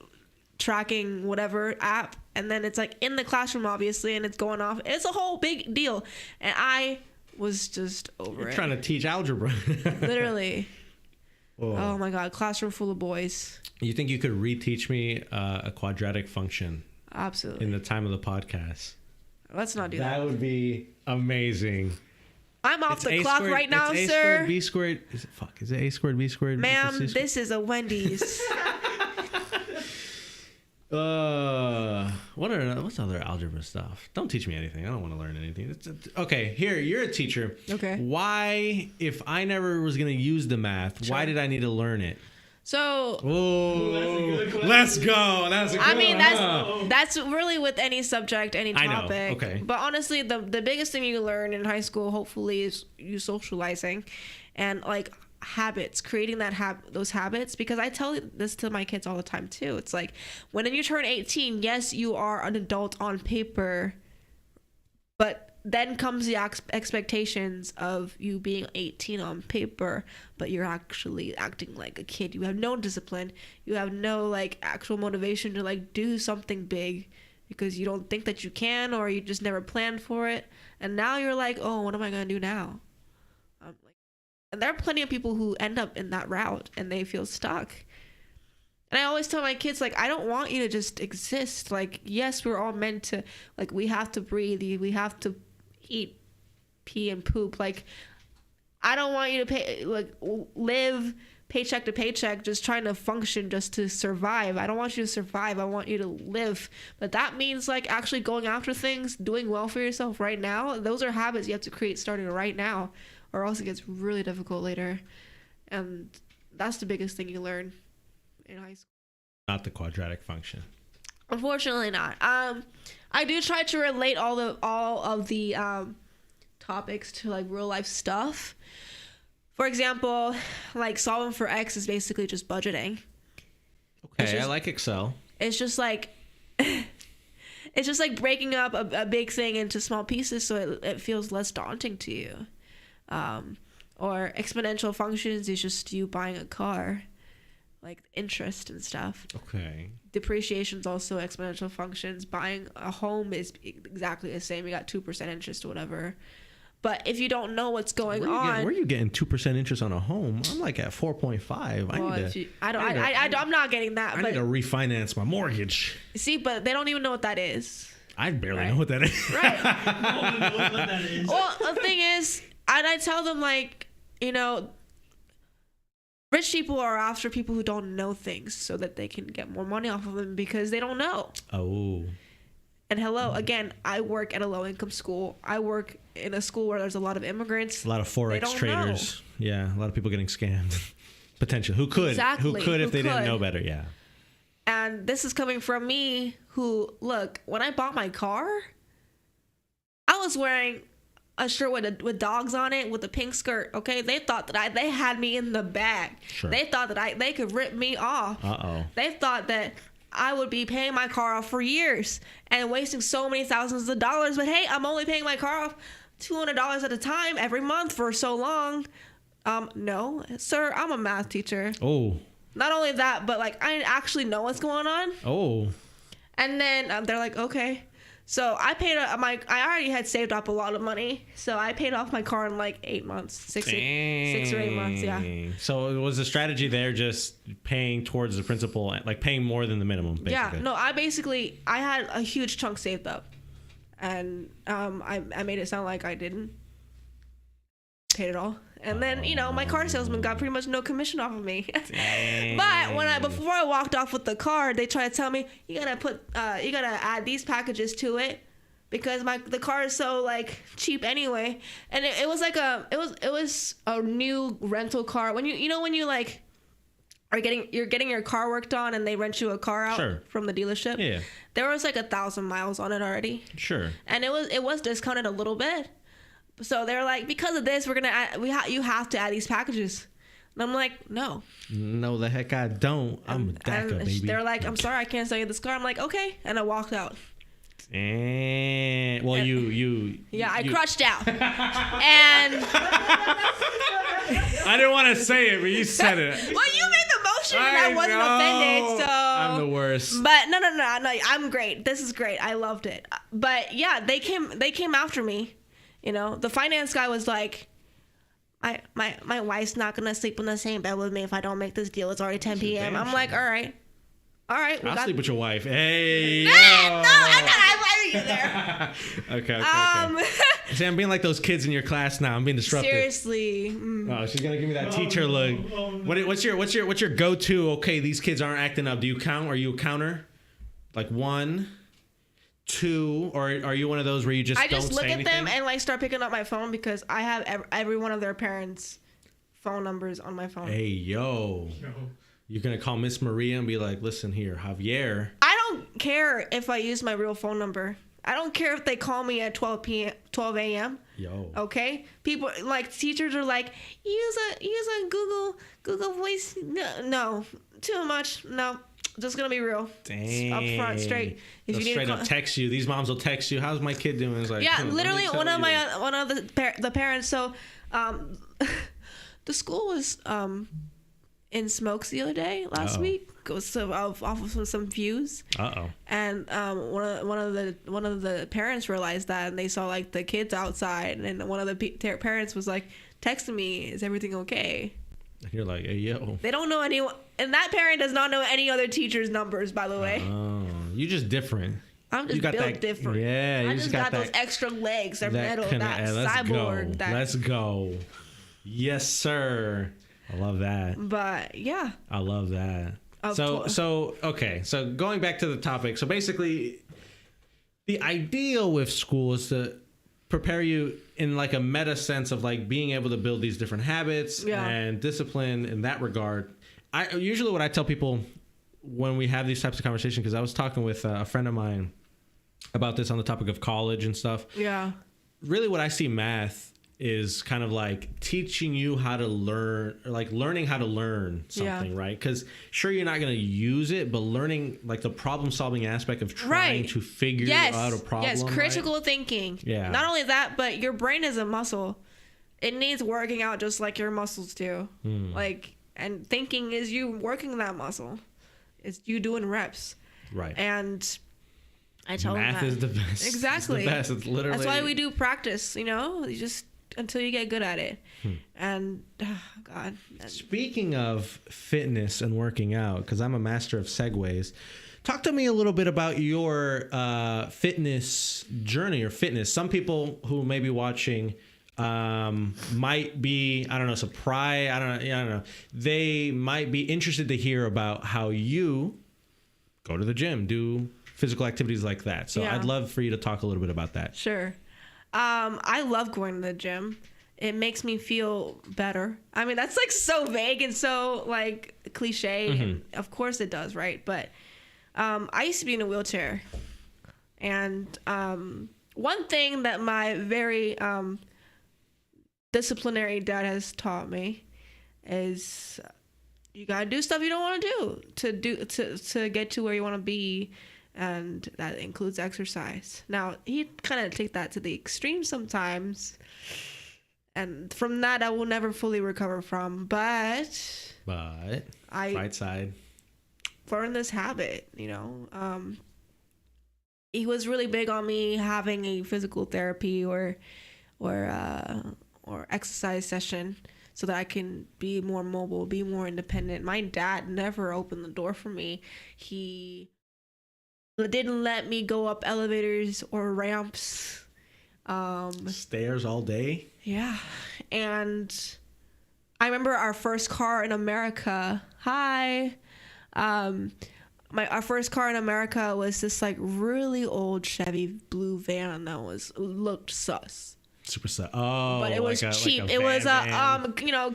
tracking whatever app, and then it's like in the classroom obviously, and it's going off. It's a whole big deal, and I was just over it. Trying to teach algebra. Literally. Whoa. Oh my God, classroom full of boys. You think you could reteach me a quadratic function? Absolutely. In the time of the podcast. Let's not do that. That would be amazing. I'm off the clock right now, it's sir. A squared, B squared. Is it A squared, B squared? Ma'am, this is a Wendy's. What's other algebra stuff? Don't teach me anything. I don't want to learn anything. Okay, here, you're a teacher. Okay. Why, if I never was going to use the math, why did I need to learn it? So, let's go. That's a good one. That's really with any subject, any topic. I know. Okay. But honestly, the biggest thing you learn in high school, hopefully, is you socializing and like habits, creating those habits. Because I tell this to my kids all the time too. It's like when you turn 18, yes, you are an adult on paper, but then comes the expectations of you being 18 on paper, but you're actually acting like a kid. You have no discipline. You have no like actual motivation to like do something big because you don't think that you can, or you just never planned for it. And now you're like, oh, what am I going to do now? And there are plenty of people who end up in that route and they feel stuck. And I always tell my kids, like, I don't want you to just exist. Like, yes, we're all meant to, like, we have to breathe. We have to eat, pee, and poop. Like, I don't want you to live paycheck to paycheck, just trying to function just to survive. I don't want you to survive. I want you to live. But that means, like, actually going after things, doing well for yourself right now. Those are habits you have to create starting right now, or else it gets really difficult later. And that's the biggest thing you learn in high school. Not the quadratic function. Unfortunately not. I do try to relate all of the topics to like real life stuff. For example, like solving for X is basically just budgeting. Okay, I like Excel. It's just like it's just like breaking up a big thing into small pieces so it feels less daunting to you. Or exponential functions is just you buying a car, like interest and stuff. Okay. Depreciation is also exponential functions. Buying a home is exactly the same. You got 2% interest or whatever. But if you don't know what's going on, where are you getting 2% interest on a home? I'm like at 4.5. I'm not getting that. I need to refinance my mortgage. See, but they don't even know what that is. I barely know what that is. Right. Well, the thing is, and I tell them, like, you know, rich people are after people who don't know things so that they can get more money off of them because they don't know. Oh. And again, I work at a low-income school. I work in a school where there's a lot of immigrants. A lot of Forex traders. Know. Yeah, a lot of people getting scammed. Potentially. Who could if they didn't know better, yeah. And this is coming from me who, look, when I bought my car, I was wearing a shirt with dogs on it with a pink skirt, okay? They thought that they had me in the bag. Sure. They thought that they could rip me off. Uh-oh. They thought that I would be paying my car off for years and wasting so many thousands of dollars. But hey, I'm only paying my car off $200 at a time every month for so long. No, sir, I'm a math teacher. Oh. Not only that, but like I actually know what's going on. Oh. And then they're like, okay. So I paid I already had saved up a lot of money, so I paid off my car in like 8 months, 6 or 8 months. Yeah. So it was the strategy there, just paying towards the principal, like paying more than the minimum. Basically. Yeah. No, I had a huge chunk saved up, and I made it sound like I didn't paid it all. And then, my car salesman got pretty much no commission off of me. But before I walked off with the car, they tried to tell me, you gotta add these packages to it because the car is so like cheap anyway. And it was like it was a new rental car. When you like you're getting your car worked on and they rent you a car out from the dealership. Yeah. There was like 1,000 miles on it already. Sure. And it was discounted a little bit. So they're like, because of this, you have to add these packages. And I'm like, no. No, the heck I don't. I'm a DACA, baby. They're like, I'm sorry, I can't sell you this car. I'm like, okay. And I walked out. And, well, I crushed out. And I didn't want to say it, but you said it. Well, you made the motion and I wasn't offended, so. I'm the worst. But no, I'm great. This is great. I loved it. But yeah, they came after me. The finance guy was like, my wife's not going to sleep in the same bed with me if I don't make this deal. It's already 10 p.m. I'm like, all right. I'll sleep with your wife. Hey, no, I'm not inviting you there. Okay. See, I'm being like those kids in your class now. I'm being disruptive. Seriously. Oh, she's gonna give me that teacher look. What's your go-to? Okay, these kids aren't acting up. Do you count? Are you a counter? Like 1, 2, or are you one of those where you just I just don't look say at anything? them and like start picking up my phone because I have every one of their parents' phone numbers on my phone. Hey, yo. You're going to call Miss Maria and be like, listen here, Javier. I don't care if I use my real phone number. I don't care if they call me at 12 a.m. Yo. Okay? People, like, teachers are like, use a Google Voice. No, too much. No, just going to be real. Dang. Up front, straight. If you straight up text you. These moms will text you. How's my kid doing? It's like, yeah, literally one of the parents. So, the school was, in smokes the other day last week off of some views. And one of the parents realized that, and they saw like the kids outside, and one of the parents was like texting me, "Is everything okay?" And you're like, "Hey, yo." They don't know anyone, and that parent does not know any other teacher's numbers, by the way. Oh, you just different. I'm just built different. Yeah, I just got those extra legs, that metal, that cyborg. Let's go. Yes, sir. I love that. But yeah, I love that. So going back to the topic. So basically, the ideal with school is to prepare you in like a meta sense of like being able to build these different habits and discipline in that regard. I usually what I tell people when we have these types of conversations, because I was talking with a friend of mine about this on the topic of college and stuff. Yeah. Really, what I see math is kind of like teaching you how to learn, or like learning how to learn something, right? Because sure, you're not going to use it, but learning like the problem solving aspect of trying to figure out a problem. Yes, critical thinking. Yeah. Not only that, but your brain is a muscle. It needs working out just like your muscles do. Like, and thinking is you working that muscle. It's you doing reps. Right. And I tell them math is the best. Exactly. It's the best. It's literally. That's why we do practice. You just until you get good at it. And God. Speaking of fitness and working out, because I'm a master of segues, talk to me a little bit about your fitness journey or fitness. Some people who may be watching might be, I don't know, surprised. I don't know. They might be interested to hear about how you go to the gym, do physical activities like that. So I'd love for you to talk a little bit about that. Sure. I love going to the gym. It makes me feel better. I mean, that's like so vague and so like cliche. And of course it does, right? But I used to be in a wheelchair. And one thing that my very disciplinary dad has taught me is you gotta do stuff you don't want to do to get to where you want to be. And that includes exercise. Now, he kind of take that to the extreme sometimes. And from that, I will never fully recover from. But I right side. learned this habit, he was really big on me having a physical therapy or exercise session so that I can be more mobile, be more independent. My dad never opened the door for me. He didn't let me go up elevators or ramps. Stairs all day. Yeah. And I remember our first car in America. Hi. Our first car in America was this like really old Chevy blue van that looked sus. Super set. Oh, but it was cheap. It was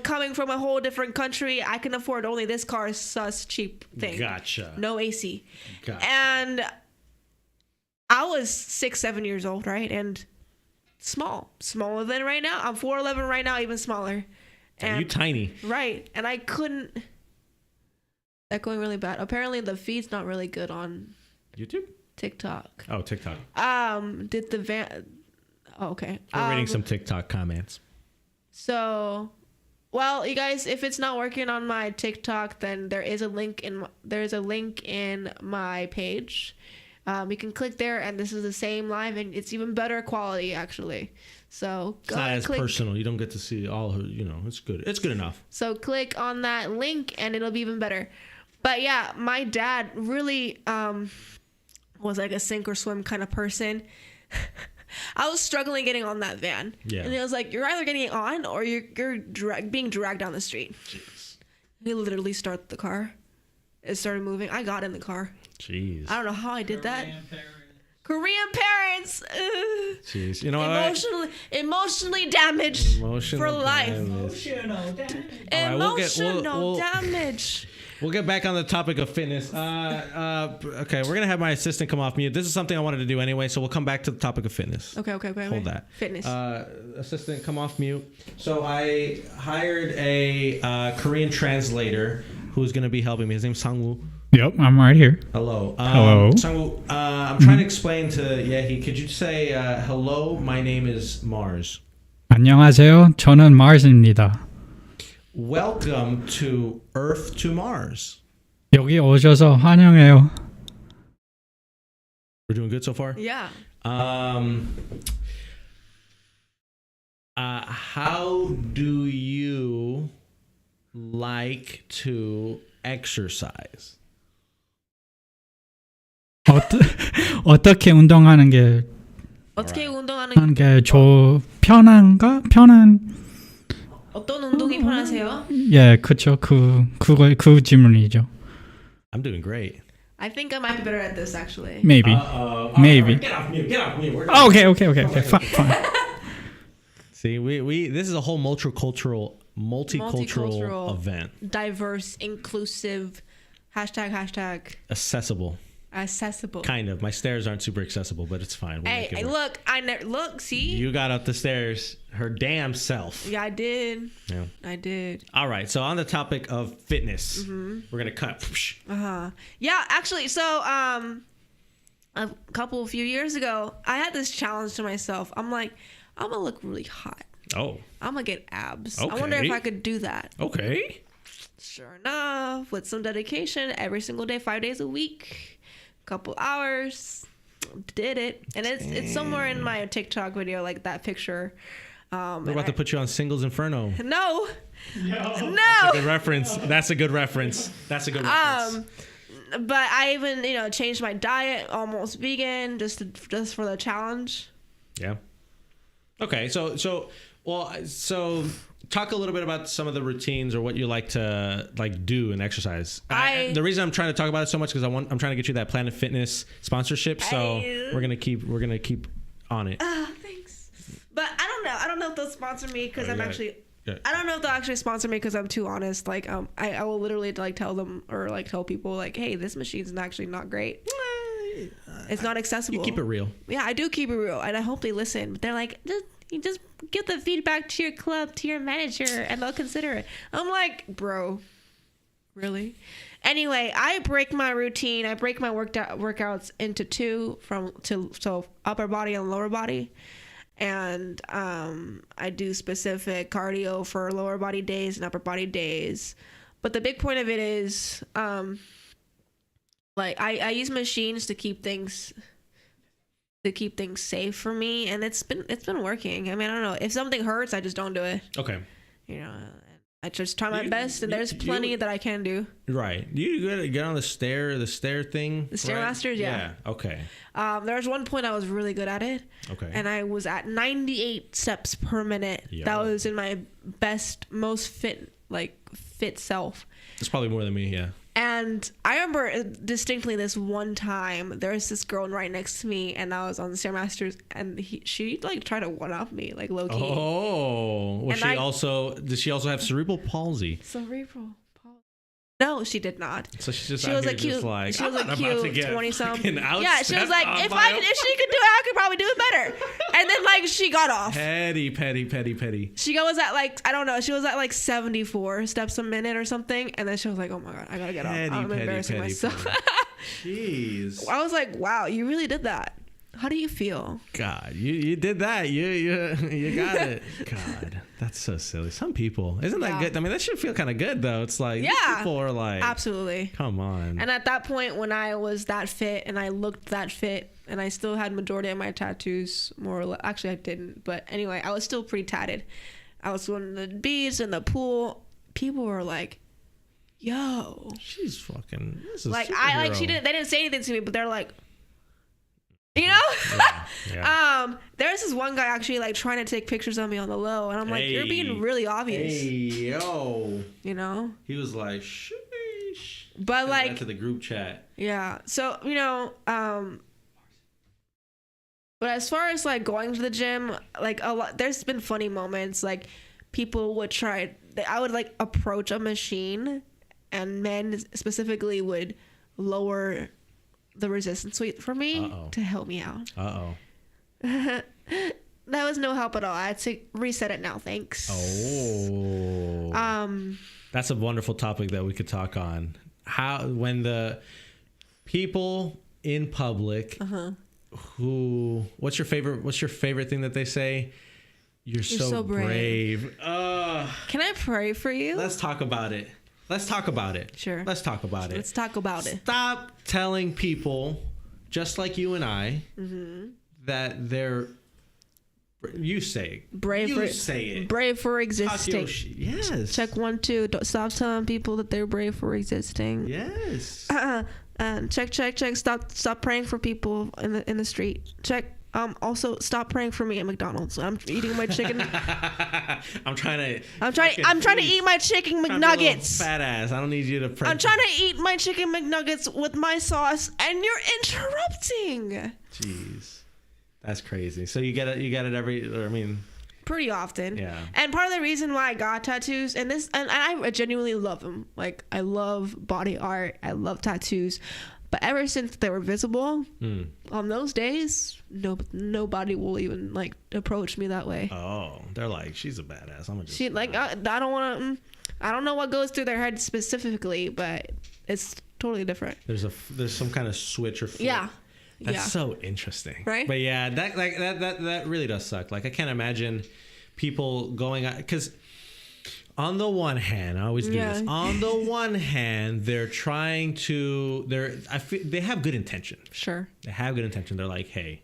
coming from a whole different country. I can afford only this car's sus cheap thing. Gotcha. No AC. Gotcha. And I was 6-7 years old, right? And smaller than right now. I'm 4'11" right now, even smaller. And you tiny. Right. And I couldn't. Echoing really bad. Apparently the feed's not really good on YouTube? TikTok. Oh, TikTok. Did the van... Oh, okay. We're reading some TikTok comments. So, well, you guys, if it's not working on my TikTok, then there's a link in my page. You can click there, and this is the same live, and it's even better quality, actually. So it's not as personal. You don't get to see all her. It's good. It's good enough. So click on that link, and it'll be even better. But yeah, my dad really was like a sink or swim kind of person. I was struggling getting on that van. Yeah. And it was like, you're either getting on or you're being dragged down the street. Jeez. He literally started the car. It started moving. I got in the car. Jeez. I don't know how I did that. Korean parents. Jeez. Emotionally damaged for life. Emotional damage. We'll get back on the topic of fitness. Okay, we're gonna have my assistant come off mute. This is something I wanted to do anyway, so we'll come back to the topic of fitness. Okay. Hold that. Fitness. Assistant, come off mute. So I hired a Korean translator who's gonna be helping me. His name's Sangwoo. Yep, I'm right here. Hello. Hello. Sangwoo, I'm trying to explain to Yehee. Could you say hello? My name is Mars. 안녕하세요. 저는 Mars입니다. Welcome to Earth to Mars. 여기 오셔서 환영해요. We're doing good so far? Yeah. How do you like to exercise? 어떻게 운동하는 게 편한가? 어떤 운동이 편하세요? 예, 그렇죠. 그 질문이죠. I'm doing great. I think I might be better at this actually. Maybe. Maybe. Right, get off mute. Okay. Fine. See, we this is a whole multicultural event. Diverse, inclusive, hashtag. Accessible. Kind of. My stairs aren't super accessible, but it's fine. Hey, look, see? You got up the stairs her damn self. Yeah, I did. Yeah. I did. All right. So on the topic of fitness, we're going to cut. Yeah, actually, so a few years ago, I had this challenge to myself. I'm like, I'm going to look really hot. Oh. I'm going to get abs. Okay. I wonder if I could do that. Okay. Sure enough, with some dedication, every single day, 5 days a week. Couple hours, did it, and it's somewhere in my TikTok video, like that picture. We're about to put you on Singles Inferno. No. That's a good reference. But I even changed my diet, almost vegan, just for the challenge. Yeah. Okay, so talk a little bit about some of the routines or what you like to do and exercise. The reason I'm trying to talk about it so much because I'm trying to get you that Planet Fitness sponsorship. So we're gonna keep on it. Thanks. But I don't know if they'll sponsor me because I don't know if they'll actually sponsor me because I'm too honest. Like I will literally tell them or tell people like, hey, this machine's actually not great. It's not accessible. You keep it real. Yeah, I do keep it real, and I hope they listen. But they're like, just give the feedback to your club, to your manager, and they'll consider it. I'm like, bro, really? Anyway, I break my routine. I break my workouts into two, so upper body and lower body. And I do specific cardio for lower body days and upper body days. But the big point of it is, I use machines to keep things to keep things safe for me, and it's been working. I mean, I don't know, if something hurts, I just don't do it. Okay. You know, I just try my best, and there's plenty that I can do. Right. You get on the stair thing? The Stairmasters, yeah. Okay. There was one point I was really good at it. Okay. And I was at 98 steps per minute. Yo. That was in my best, most fit self. It's probably more than me, yeah. And I remember distinctly this one time, there was this girl right next to me, and I was on the Stairmasters, and she like tried to one-up me, like low key. Oh, did she also have cerebral palsy? Cerebral palsy. No, she did not. So she's just she out was here like cute. just like, She was like I'm not about to cute, get 20-something. Yeah, she was like, if she could do it, I could probably do it better. And then like she got off. Petty. She was at like, I don't know, she was at like 74 steps a minute or something, and then she was like, oh my god, I gotta get off. I'm embarrassing myself. Jeez. I was like, wow, you really did that. How do you feel? God, you did that. You got it. God, that's so silly. Some people, isn't that good? I mean, that should feel kind of good though. It's like, these people are like, absolutely. Come on. And at that point, when I was that fit and I looked that fit, and I still had majority of my tattoos, more or less. Actually, I didn't, but anyway, I was still pretty tatted. I was going to the beach and the pool. People were like, "Yo, she's fucking." This is like superhero. They didn't say anything to me, but they're like, you know. Yeah. There's this one guy actually like trying to take pictures of me on the low, and I'm like, you're being really obvious. Hey, yo. You know. He was like, sheesh. But send like that to the group chat. Yeah. So you know, but as far as like going to the gym, like a lot, there's been funny moments. Like people would try. I would like approach a machine, and men specifically would lower the resistance weight for me to help me out. That was no help at all. I had to reset it now. Thanks. Oh. That's a wonderful topic that we could talk on. How when the people in public what's your favorite thing that they say? You're so brave. Can I pray for you? Let's talk about it. Sure. Let's talk about it. Stop telling people, just like you and I, that they're. You say it. Brave for existing. Yes. Check 1, 2. Don't stop telling people that they're brave for existing. Yes. Check. Stop praying for people in the street. Check. Also stop praying for me at McDonald's. I'm eating my chicken. I'm trying to eat my chicken McNuggets. Fat ass. I don't need you to pray. I'm trying to eat my chicken McNuggets with my sauce, and you're interrupting. Jeez, that's crazy. So you get it pretty often. Yeah. And part of the reason why I got tattoos, and I genuinely love them. Like I love body art. I love tattoos. But ever since they were visible, on those days, nobody will even like approach me that way. Oh, they're like, she's a badass. I don't want to. I don't know what goes through their head specifically, but it's totally different. There's some kind of switch or flip. Yeah. That's so interesting, right? But yeah, that really does suck. Like I can't imagine people going out because. On the one hand, I always do this. On the one hand, they have good intention. Sure. They have good intention. They're like, hey,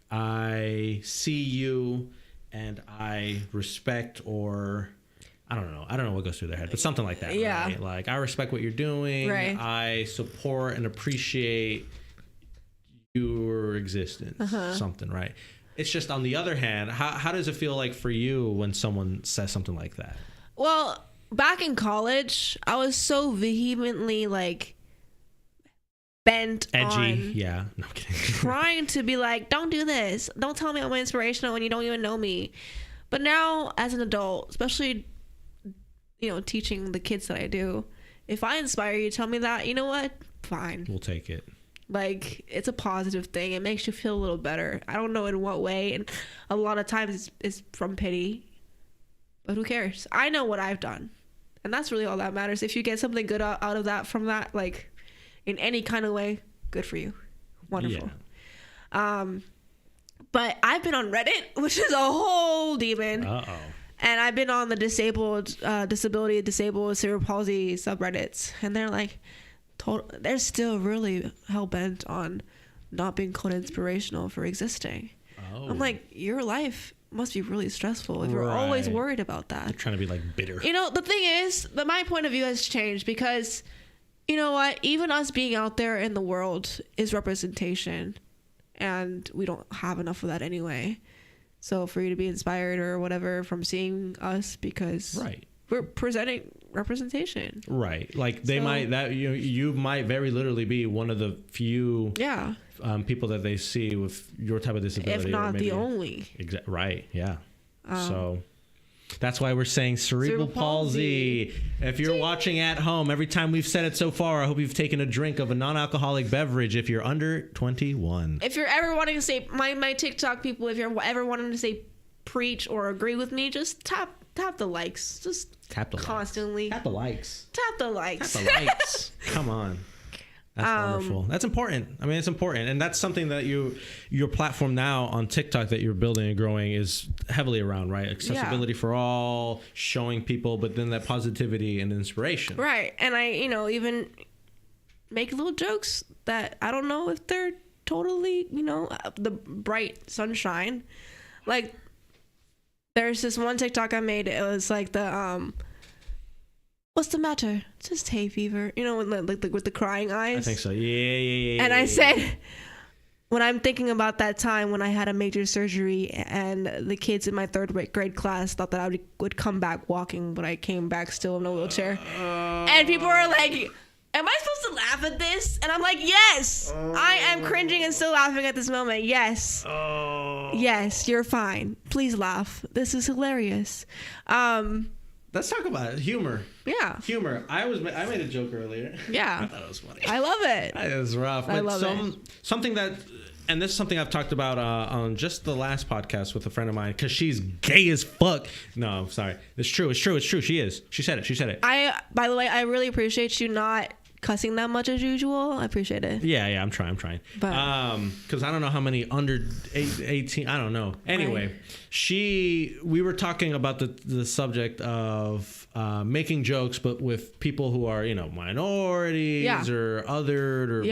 I see you and I respect, or I don't know what goes through their head, but something like that. Yeah. Right? Like, I respect what you're doing. Right. I support and appreciate your existence. Something, right? It's just on the other hand, how does it feel like for you when someone says something like that? Well, back in college, I was so vehemently like bent edgy. Yeah, no I'm kidding. Trying to be like, don't do this. Don't tell me I'm inspirational when you don't even know me. But now, as an adult, especially teaching the kids that I do, if I inspire you, tell me that. You know what? Fine. We'll take it. Like, it's a positive thing. It makes you feel a little better. I don't know in what way. And a lot of times it's from pity. But who cares? I know what I've done. And that's really all that matters. If you get something good out of that, from that, like, in any kind of way, good for you. Wonderful. Yeah. But I've been on Reddit, which is a whole demon. Uh-oh. And I've been on the disabled cerebral palsy subreddits. And they're like... they're still really hell-bent on not being called inspirational for existing. Oh. I'm like, your life must be really stressful if you're always Right. worried about that. You're trying to be like bitter. You know, the thing is that my point of view has changed because, you know what, even us being out there in the world is representation, and we don't have enough of that anyway. So for you to be inspired or whatever from seeing us, because Right. we're presenting representation. Right. Like they So- might that you might very literally be one of the few Yeah, people that they see with your type of disability, if or not maybe- the only. Right. Yeah. So that's why we're saying cerebral palsy. If you're watching at home, every time we've said it so far, I hope you've taken a drink of a non-alcoholic beverage if you're under 21. If you're ever wanting to say, my TikTok people, if you're ever wanting to say preach or agree with me, just tap the likes. Just Tap the constantly likes. Tap the likes. tap the likes. Tap the likes. Come on. That's wonderful. That's important. I mean, it's important. And that's something that your platform now on TikTok that you're building and growing is heavily around, right? Accessibility for all, showing people, but then that positivity and inspiration. Right. And I, even make little jokes that I don't know if they're totally, the bright sunshine. Like, there's this one TikTok I made. It was like what's the matter? Just hay fever. With the crying eyes. I think so. Yeah. And I said, when I'm thinking about that time when I had a major surgery and the kids in my third grade class thought that I would come back walking, but I came back still in a wheelchair. And people are like, am I supposed to laugh at this? And I'm like, yes, I am cringing and still laughing at this moment. Yes. Yes, you're fine. Please laugh. This is hilarious. Let's talk about it. Humor. Yeah. Humor. I made a joke earlier. Yeah. I thought it was funny. I love it. It was rough. I But love it. Something that, and this is something I've talked about on just the last podcast with a friend of mine, because she's gay as fuck. No, I'm sorry. It's true. She is. She said it. By the way, I really appreciate you not cussing that much as usual. I appreciate it. Yeah, I'm trying. But- Because I don't know how many under 18. I don't know. Anyway, we were talking about the subject of making jokes, but with people who are minorities or othered or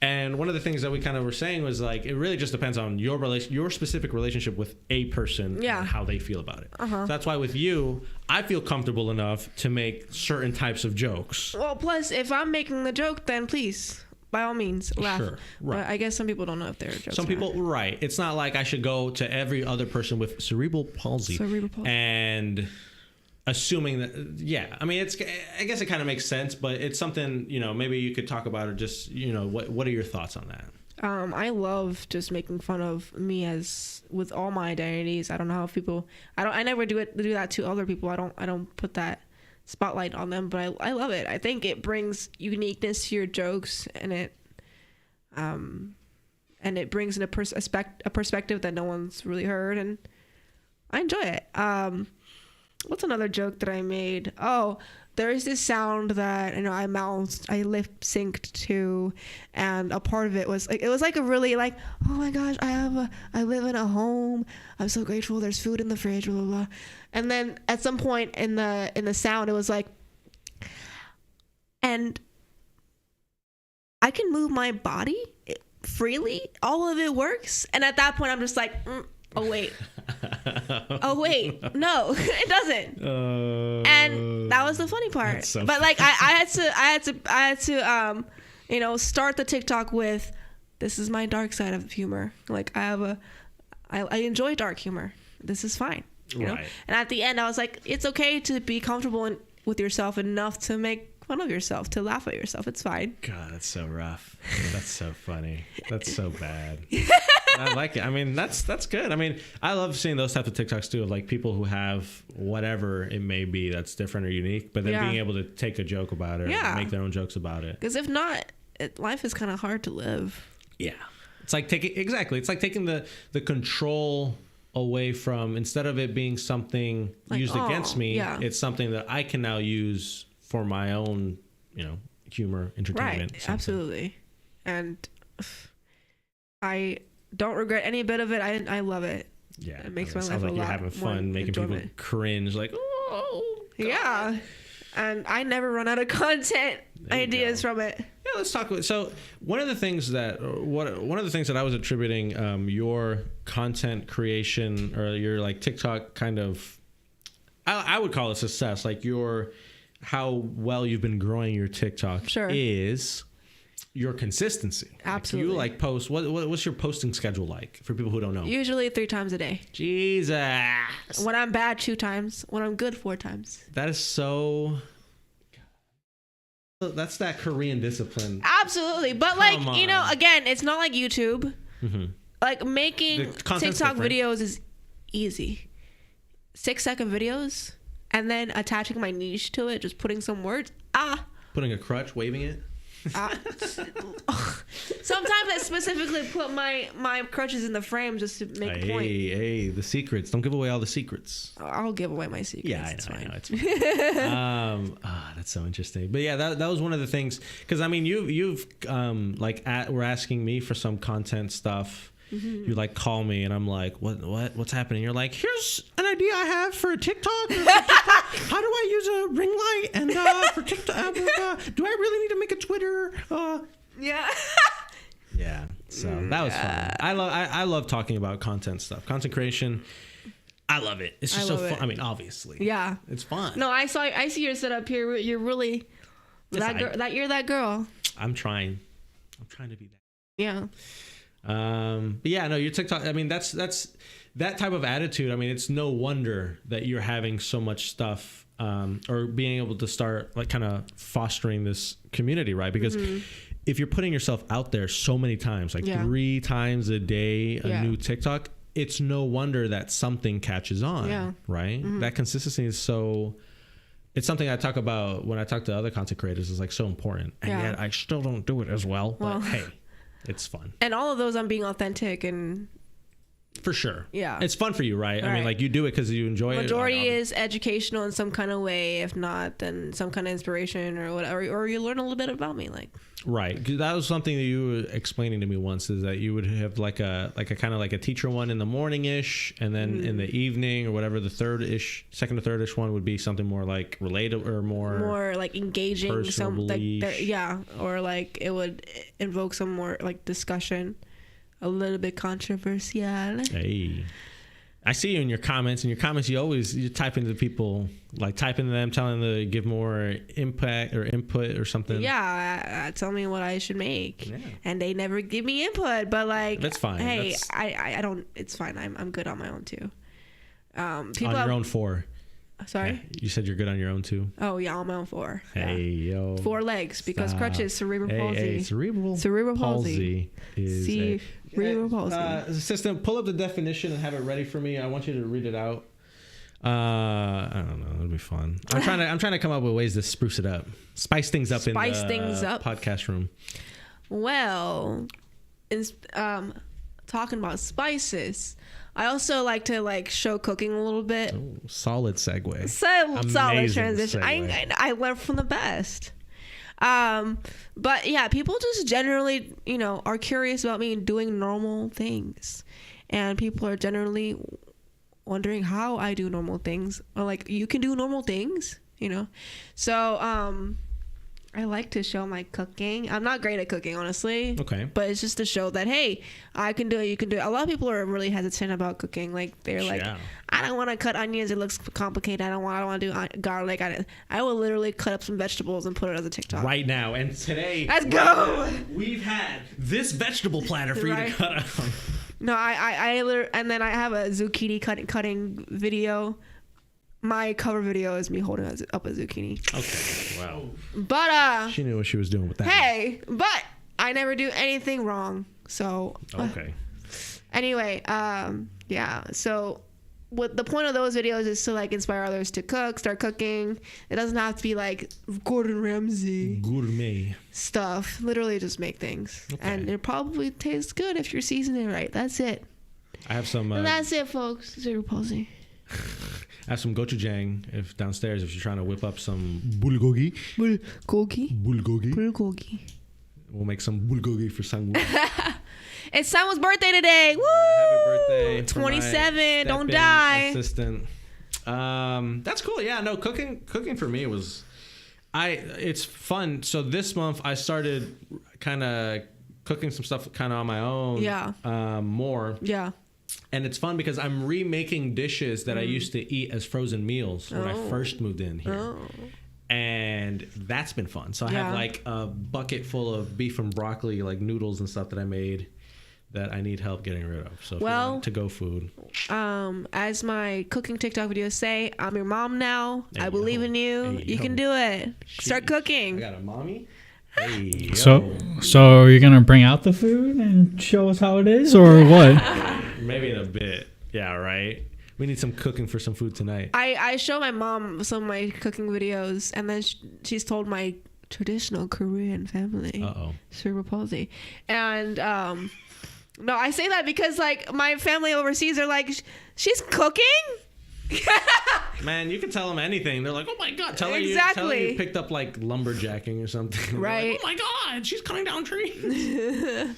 And one of the things that we kind of were saying was like, it really just depends on your specific relationship with a person and how they feel about it. So that's why with you, I feel comfortable enough to make certain types of jokes. Well, plus, if I'm making the joke, then please, by all means, laugh. Sure, right. But I guess some people don't know if they're jokes. Some people, right. It's not like I should go to every other person with cerebral palsy. And assuming that, I mean, I guess it kind of makes sense, but it's something, maybe you could talk about, or just, what are your thoughts on that? I love just making fun of me as with all my identities. I don't know how people, I never do that to other people. I don't put that spotlight on them, but I love it. I think it brings uniqueness to your jokes, and it brings in a perspective that no one's really heard, and I enjoy it. What's another joke that I made? Oh, there's this sound that I lip synced to, and a part of it was like, it was like a really like, oh my gosh, I live in a home. I'm so grateful. There's food in the fridge, blah blah blah. And then at some point in the sound, it was like, and I can move my body freely. All of it works. And at that point, I'm just like, oh wait. No, it doesn't. And that was the funny part. So but like I had to start the TikTok with, this is my dark side of humor. Like I enjoy dark humor. This is fine. You know? And at the end I was like, it's okay to be comfortable with yourself enough to make fun of yourself, to laugh at yourself. It's fine. God, that's so rough. That's so funny. That's so bad. I like it. I mean, that's good. I mean, I love seeing those types of TikToks too, of like people who have whatever it may be that's different or unique, but then being able to take a joke about it, or make their own jokes about it. Because if not, life is kind of hard to live. Yeah, it's like taking the control away from, instead of it being something like, used against me, it's something that I can now use for my own, humor, entertainment. Right, absolutely. And I don't regret any bit of it. I love it. Yeah, it makes my life a lot you're having fun making people cringe, like, oh, God. Yeah. And I never run out of content ideas from it. Yeah, let's talk about. So one of the things that I was attributing your content creation or your like TikTok kind of, I would call it success. Like how well you've been growing your TikTok is your consistency. Absolutely. Like you like post. What's your posting schedule like for people who don't know? Usually 3 times a day. Jesus. When I'm bad, 2 times. When I'm good, 4 times. That is so. That's that Korean discipline. Absolutely. But like, you know, again, it's not like YouTube. Mm-hmm. Like making TikTok videos is easy. 6-second videos and then attaching my niche to it, just putting some words. Putting a crutch, waving it. Sometimes I specifically put my crutches in the frame just to make a point. Hey, the secrets. Don't give away all the secrets. I'll give away my secrets. Yeah, I know. It's fine. That's so interesting. But yeah, that was one of the things. Because I mean, you've we're asking me for some content stuff. Mm-hmm. You like call me and I'm like, what's happening? You're like, here's an idea I have for TikTok. How do I use a ring light? And for TikTok, do I really need to make a Twitter? Yeah. Yeah. So that was fun. I love talking about content stuff, content creation. I love it. It's just so fun. I mean, obviously. Yeah. It's fun. No, I see your setup here. You're really you're that girl. I'm trying to be that. Yeah. But yeah, no, your TikTok, I mean, that's that type of attitude. I mean, it's no wonder that you're having so much stuff, or being able to start like kind of fostering this community, right? Because if you're putting yourself out there so many times, like 3 times a day, a new TikTok, it's no wonder that something catches on, right? That consistency is it's something I talk about when I talk to other content creators, is like so important. And yet I still don't do it as well. But hey, it's fun. And all of those, I'm being authentic and for sure. Yeah. It's fun for you, right? I mean, like you do it because you enjoy it. Majority is educational in some kind of way. If not, then some kind of inspiration or whatever, or you learn a little bit about me. Like, right. 'Cause that was something that you were explaining to me once, is that you would have like a kind of like a teacher one in the morning ish, and then in the evening or whatever, the second or third ish one would be something more like relatable or more like engaging, some or like it would invoke some more like discussion. A little bit controversial. Hey, I see you in your comments. In your comments, you type into people, like type into them, telling them to give more impact or input or something. Yeah, tell me what I should make, and they never give me input. But like, that's fine. Hey, I don't. It's fine. I'm good on my own too. People on your own 4. Sorry? Yeah, you said you're good on your own too. Oh yeah, on my own 4. Hey yo. 4 legs because crutches, cerebral palsy. Hey, cerebral palsy is cerebral palsy. Assistant, pull up the definition and have it ready for me. I want you to read it out. I don't know. It'll be fun. I'm trying to come up with ways to spruce it up, spice things up in the podcast room. Well, talking about spices, I also like to show cooking a little bit. Oh, solid segue. Solid transition. Segue. I learned from the best. But yeah, people just generally, are curious about me doing normal things, and people are generally wondering how I do normal things. Or like, you can do normal things, So, I like to show my cooking. I'm not great at cooking, honestly. Okay. But it's just to show that, hey, I can do it, you can do it. A lot of people are really hesitant about cooking. Like, they're like, I don't want to cut onions. It looks complicated. I don't want to do garlic. I will literally cut up some vegetables and put it as a TikTok. Right now. And today, let's go. We've had this vegetable platter for you to cut up. No, I literally, and then I have a zucchini cutting video. My cover video is me holding up a zucchini. Okay, wow. But she knew what she was doing with that. Hey, but I never do anything wrong. So okay. Anyway, yeah. So what the point of those videos is to inspire others to start cooking. It doesn't have to be like Gordon Ramsay gourmet stuff. Literally just make things, and it probably tastes good if you're seasoning it right. That's it. I have some. And that's it, folks. Cerebral palsy. I have some gochujang downstairs if you're trying to whip up some bulgogi. Bulgogi. We'll make some bulgogi for Sangwoo. It's Sangwoo's birthday today. Woo! Happy birthday. 27. Don't die. Assistant. That's cool. Yeah, no, cooking for me was, It's fun. So this month I started kind of cooking some stuff kind of on my own. Yeah. More. Yeah. And it's fun because I'm remaking dishes that I used to eat as frozen meals when I first moved in here. Oh. And that's been fun. So I have like a bucket full of beef and broccoli, like noodles and stuff that I made that I need help getting rid of. So if you want to-go food. As my cooking TikTok videos say, I'm your mom now. Hey, I believe in you. You can do it. Start cooking. I got a mommy. Hey, So you're gonna bring out the food and show us how it is, or what? maybe in a bit. Yeah, right. We need some cooking for some food tonight. I show my mom some of my cooking videos, and then she's told my traditional Korean family cerebral palsy, and no, I say that because like my family overseas are like, she's cooking. Man, you can tell them anything. They're like, oh my god, tell her you picked up like lumberjacking or something. Right. Like, oh my god, she's cutting down trees.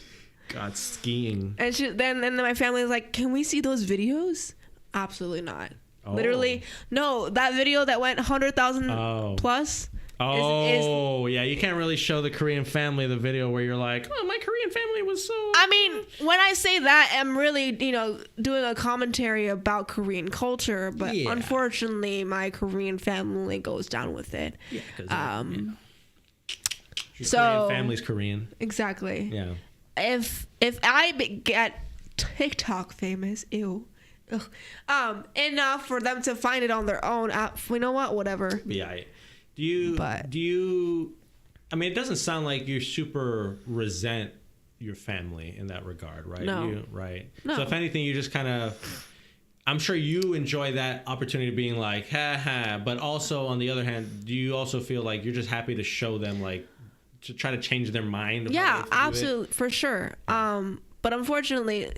God, skiing. And then my family is like, can we see those videos? Absolutely not. Literally, no. That video that went 100,000 plus. Yeah, you can't really show the Korean family the video where you're like, oh, my Korean family was so... I mean, when I say that, I'm really, doing a commentary about Korean culture, but unfortunately, my Korean family goes down with it. Yeah, because Korean family's Korean. Exactly. Yeah. If I get TikTok famous, enough for them to find it on their own, you know what? Whatever. Yeah. Do you? I mean, it doesn't sound like you super resent your family in that regard, right? No. Right. No. So if anything, you just kind of, I'm sure you enjoy that opportunity of being like, ha ha. But also on the other hand, do you also feel like you're just happy to show them, like, to try to change their mind? Yeah, absolutely, for sure. But unfortunately,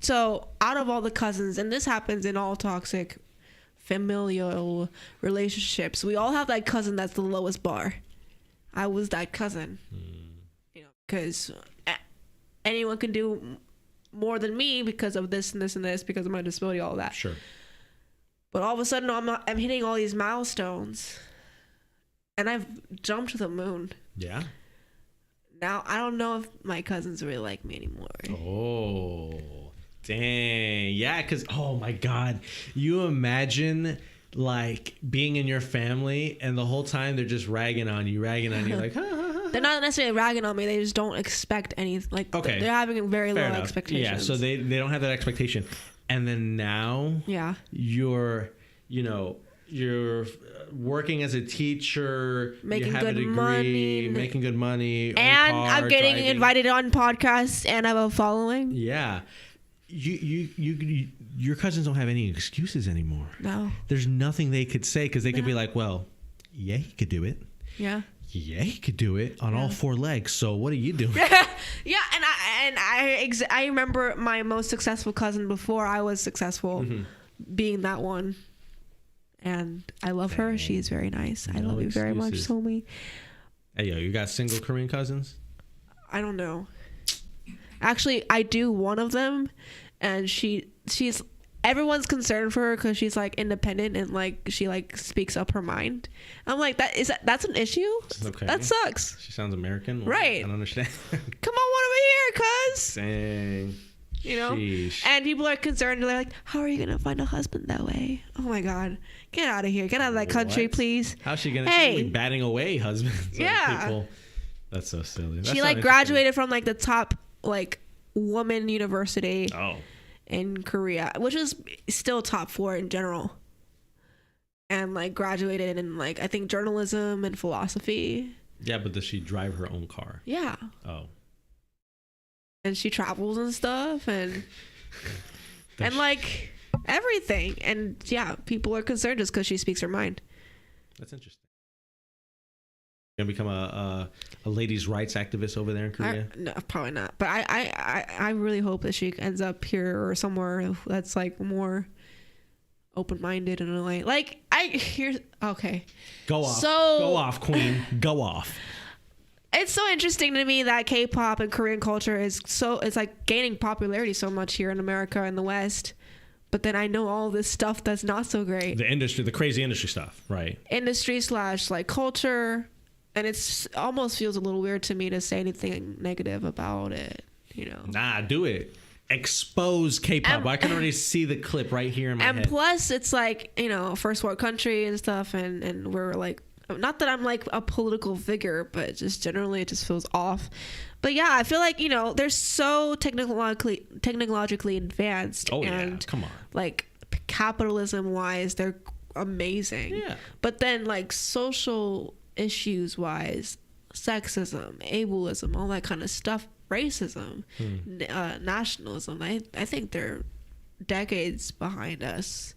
so out of all the cousins, and this happens in all toxic familial relationships, we all have that cousin that's the lowest bar. I was that cousin, because anyone can do more than me because of this and this and this, because of my disability, all that. Sure. But all of a sudden, I'm hitting all these milestones, and I've jumped to the moon. Yeah. Now I don't know if my cousins really like me anymore. Oh. Dang. Yeah, because, oh my God. You imagine, like, being in your family and the whole time they're just ragging on you, like, ha, ha, ha. They're not necessarily ragging on me. They just don't expect any, like, okay. They're having very Fair low enough. expectations. Yeah, so they don't have that expectation. And then now you're working as a teacher, making you have good a degree, making good money, and I'm getting invited on podcasts, and I have a following. Yeah. Your cousins don't have any excuses anymore. No. There's nothing they could say, because they could be like, well, yeah, he could do it. Yeah. Yeah, he could do it on all four legs. So what are you doing? Yeah, and I remember my most successful cousin before I was successful, being that one. And I love her. She's very nice. I love you very much, Somi. Hey, yo, you got single Korean cousins? I don't know. Actually, I do one of them, and she's everyone's concerned for her because she's like independent and like she like speaks up her mind. I'm like, that's an issue? Okay. That sucks. She sounds American. Right. I don't understand. Come on over here, cuz. Dang. Sheesh. And people are concerned. They're like, how are you gonna find a husband that way? Oh my God, get out of here, get out of that country, please. How's she gonna be batting away husbands? Yeah. People? That's so silly. That's she like graduated from like the top like woman university in Korea, which is still top 4 in general, and like graduated in like I think journalism and philosophy. Yeah, but does she drive her own car? Yeah. Oh. And she travels and stuff, and and like everything, and yeah, people are concerned just because she speaks her mind. That's interesting. Gonna become a ladies' rights activist over there in Korea? No, probably not. But I really hope that she ends up here or somewhere that's like more open-minded and like okay. Go off, queen. Go off. It's so interesting to me that K-pop and Korean culture it's like gaining popularity so much here in America and the West, but then I know all this stuff that's not so great. The crazy industry stuff, right? Industry / like culture, and it's almost feels a little weird to me to say anything negative about it. You know? Nah, do it. Expose K-pop. I can already see the clip right here in my head. And plus, it's like, you know, first world country and stuff, and we're like, not that I'm like a political figure, but just generally it just feels off. But yeah, I feel like, you know, they're so technologically advanced. Oh, and yeah, come on. Like capitalism wise, they're amazing. Yeah. But then like social issues wise, sexism, ableism, all that kind of stuff, racism, nationalism, I think they're decades behind us.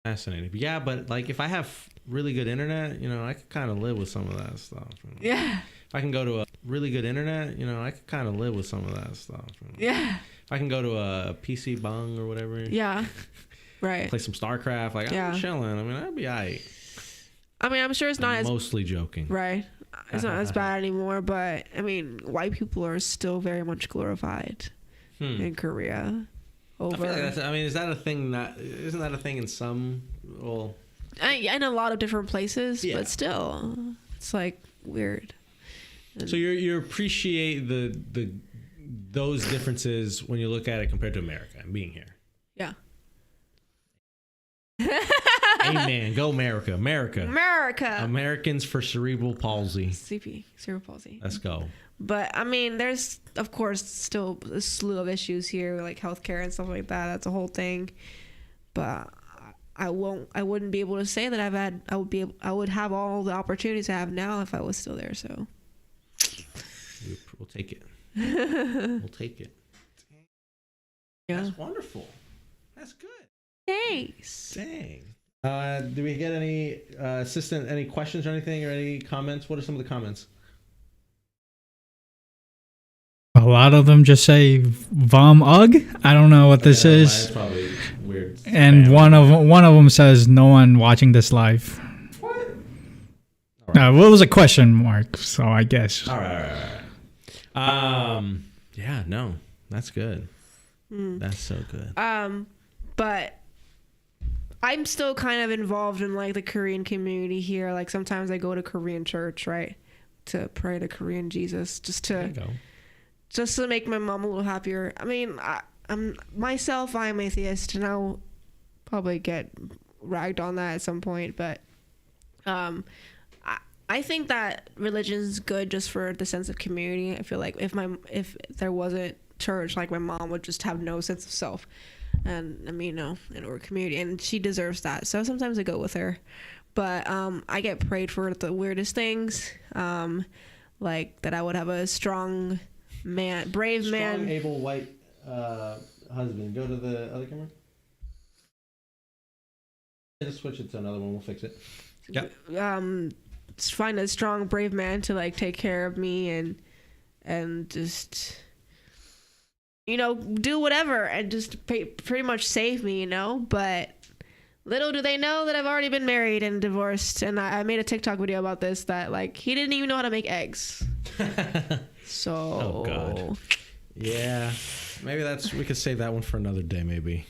Fascinating. Yeah, but like if I have really good internet, you know, I could kind of live with some of that stuff. You know? Yeah. If I can go to a really good internet, you know, I could kind of live with some of that stuff. You know? Yeah. If I can go to a PC bung or whatever. Yeah. Right. Play some StarCraft, like I'm chilling. I mean, that'd be alright. I mean, I'm sure it's not mostly joking. Right. It's not as bad anymore, but I mean, white people are still very much glorified in Korea. I feel like is that a thing? Isn't that a thing in some? Well, in a lot of different places, but still, it's like weird. So you appreciate those differences when you look at it compared to America and being here. Yeah. Amen. Go America. America. Americans for cerebral palsy. CP, cerebral palsy. Let's go. But I mean, there's of course still a slew of issues here, like healthcare and stuff like that. That's a whole thing. But I wouldn't be able to say that I would have all the opportunities I have now if I was still there. So we'll take it. We'll take it. Yeah. That's wonderful. That's good. Thanks. Dang. Do we get any any questions or anything or any comments? What are some of the comments? A lot of them just say "vom ugh." I don't know what this is. That's probably weird. And one of them says, "No one watching this live." What? Well, it was a question mark, so I guess. All right. Yeah. No. That's good. That's so good. But I'm still kind of involved in like the Korean community here. Like sometimes I go to Korean church, right, to pray to Korean Jesus, just to make my mom a little happier. I mean, I'm atheist, and I'll probably get ragged on that at some point. But I think that religion's good just for the sense of community. I feel like if there wasn't church, like my mom would just have no sense of self. And I mean, in our community, and she deserves that. So sometimes I go with her, but I get prayed for the weirdest things, like that I would have a strong man, able white husband. Go to the other camera. Just switch it to another one. We'll fix it. Yep. Find a strong, brave man to like take care of me and just, do whatever and just pretty much save me, but little do they know that I've already been married and divorced. And I made a TikTok video about this, that like he didn't even know how to make eggs. So. Oh God. Yeah. Maybe we could save that one for another day, maybe.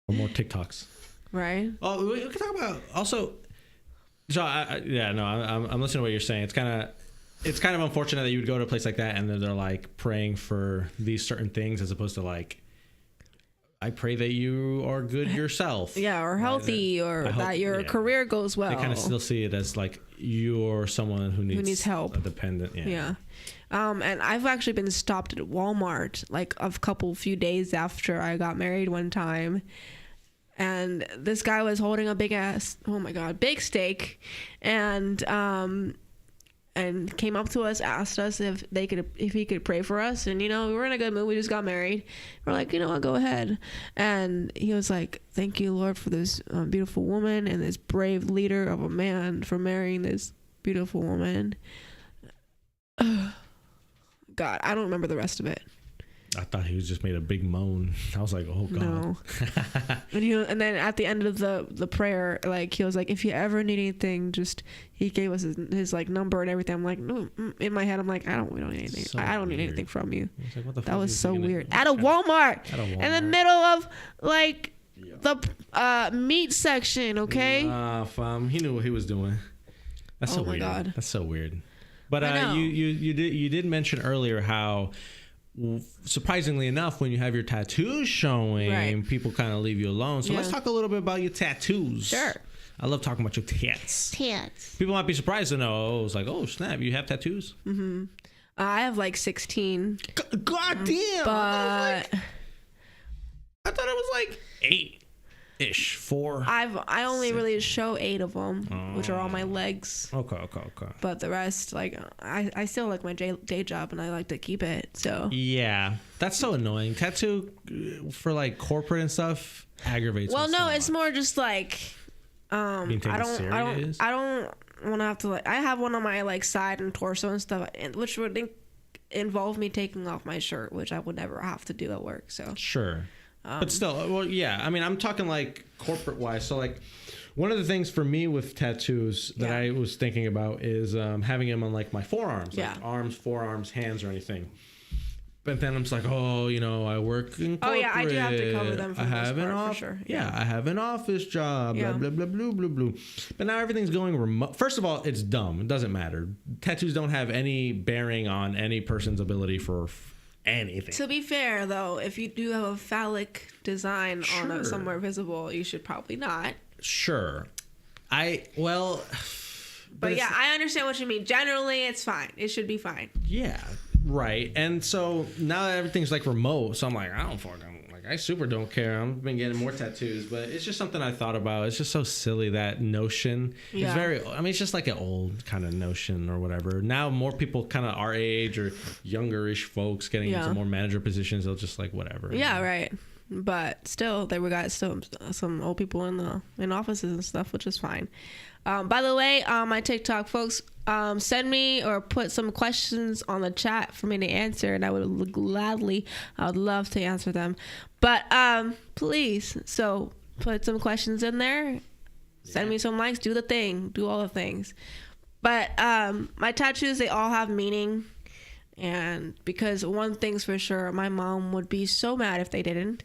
Or more TikToks. Right. Oh, we could talk about also. So I'm listening to what you're saying. It's kind of unfortunate that you would go to a place like that and then they're like praying for these certain things as opposed to like, I pray that you are good yourself. Yeah, or healthy, or that your career goes well. They kind of still see it as like you're someone who needs help, a dependent. Yeah. And I've actually been stopped at Walmart like a few days after I got married one time. And this guy was holding a big steak, and came up to us, asked us if he could pray for us, and we were in a good mood. We just got married. We're like, I'll go ahead. And he was like, "Thank you, Lord, for this beautiful woman and this brave leader of a man for marrying this beautiful woman." God, I don't remember the rest of it. I thought he was just made a big moan. I was like, oh god. No. and then at the end of the prayer, like he was like, if you ever need anything, just he gave us his like number and everything. I'm like, no. In my head, I'm like, we don't need anything. So I don't need weird. anything from you. Like, what the That fuck was is so he gonna- weird. At a Walmart. In the middle of like the meat section. Okay. Fam, he knew what he was doing. That's so Oh my weird. God. That's so weird. But I know. you did mention earlier how, surprisingly enough, when you have your tattoos showing, Right. people kind of leave you alone. So Yeah. let's talk a little bit about your tattoos. Sure. I love talking about your tats. Tits. People might be surprised to know. It's like, oh snap, you have tattoos. I have like 16, God damn. but I thought it was like 8-ish, 4. I only really show 8 of them, which are on my legs. Okay. But the rest, like, I still like my day job and I like to keep it. So Yeah, that's so annoying. Tattoo for like corporate and stuff aggravates. well, me no, so it's much. more just like Being taken serious? I don't want to have to like I have one on my like side and torso and stuff, which would involve me taking off my shirt, which I would never have to do at work. So Sure. But still, well, yeah. I mean, I'm talking like corporate wise. So like, one of the things for me with tattoos that I was thinking about is having them on like my forearms, like arms, forearms, hands, or anything. But then I'm just like, oh, I work in corporate. Oh yeah, I do have to cover them for I the have most an part, for sure. Yeah, I have an office job. Yeah. Blah blah blah blah blah blah. But now everything's going remote. First of all, it's dumb. It doesn't matter. Tattoos don't have any bearing on any person's ability for anything. To be fair, though, if you do have a phallic design on Sure. somewhere visible, you should probably not. Sure. But yeah, I understand what you mean. Generally, it's fine. It should be fine. Yeah, right. And so now that everything's like remote, so I'm like, I don't fucking like. I super don't care. I've been getting more tattoos, but it's just something I thought about. It's just so silly, that notion. Yeah. It's very. I mean, it's just like an old kind of notion or whatever. Now more people kind of our age or younger-ish folks getting into more manager positions. They'll just like whatever. Yeah, right. But still, we got still some old people in offices and stuff, which is fine. By the way, my TikTok folks, send me or put some questions on the chat for me to answer, and I would love to answer them. But please, so put some questions in there. Send me some likes. Do the thing. Do all the things. But my tattoos, they all have meaning. And because one thing's for sure, my mom would be so mad if they didn't.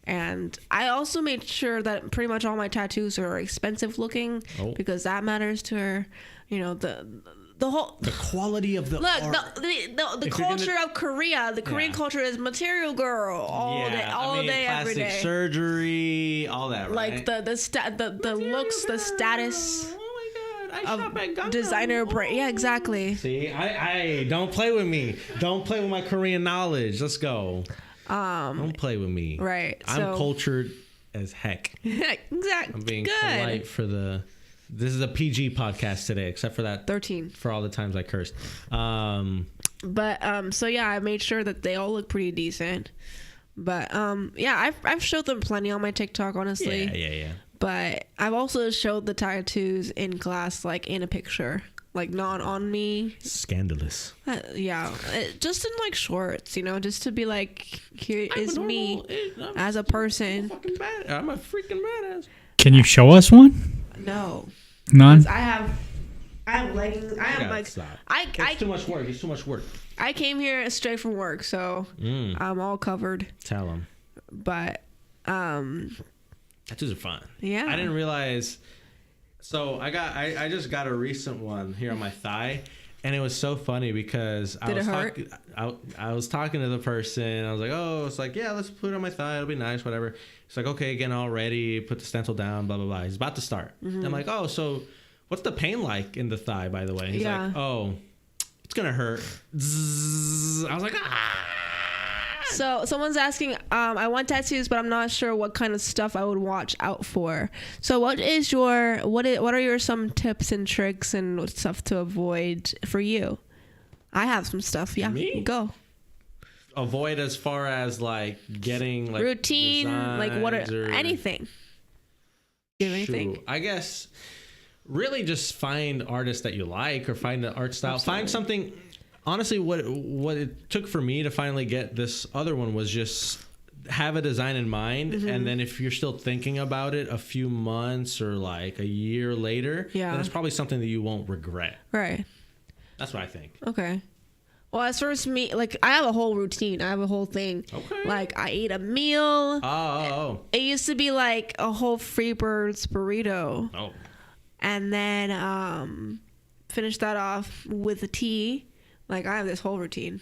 And I also made sure that pretty much all my tattoos are expensive looking because that matters to her. The quality of the art. The culture of Korea, the Korean culture is material girl all day, every day. Plastic surgery, all that. Like right? the looks, the status. Oh my god! I shop at Gundam. Designer brand. Yeah, exactly. See, I don't play with me. Don't play with my Korean knowledge. Let's go. Don't play with me. Right. I'm cultured as heck. Exactly. I'm being Good. polite for the. This is a PG podcast today, except for that 13. For all the times I cursed. But so yeah, I made sure that they all look pretty decent. But yeah, I've showed them plenty on my TikTok, honestly. Yeah. But I've also showed the tattoos in class, like in a picture, like not on me. Scandalous. Just in like shorts, just to be like, here is me as a person. I'm a freaking badass. Can you show us one? No. None? I have leggings. I have like Stop. I Too much work. It's too much work. I came here straight from work, so I'm all covered. Tell them. But tattoos are fun. Yeah. I didn't realize. So I just got a recent one here on my thigh, and it was so funny because I was talking to the person. I was like, oh, it's like, yeah, let's put it on my thigh. It'll be nice, whatever. It's like, okay, getting all ready, put the stencil down, blah blah blah. He's about to start. I'm like, oh, so what's the pain like in the thigh, by the way? He's like, oh, it's gonna hurt. Zzz. I was like, ah. So someone's asking, I want tattoos, but I'm not sure what kind of stuff I would watch out for. So what are your some tips and tricks and stuff to avoid for you? I have some stuff. Yeah, Me? Go. Avoid as far as like getting like routine, like what anything. Give anything. Shoot. I guess really just find artists that you like or find the art style. Absolutely. Find something honestly, what it took for me to finally get this other one was just have a design in mind, and then if you're still thinking about it a few months or like a year later, then it's probably something that you won't regret. Right. That's what I think. Okay. Well, as far as me, like, I have a whole routine. I have a whole thing. Okay. Like, I eat a meal. Oh. It used to be like a whole Freebirds burrito. Oh. And then finish that off with a tea. Like, I have this whole routine.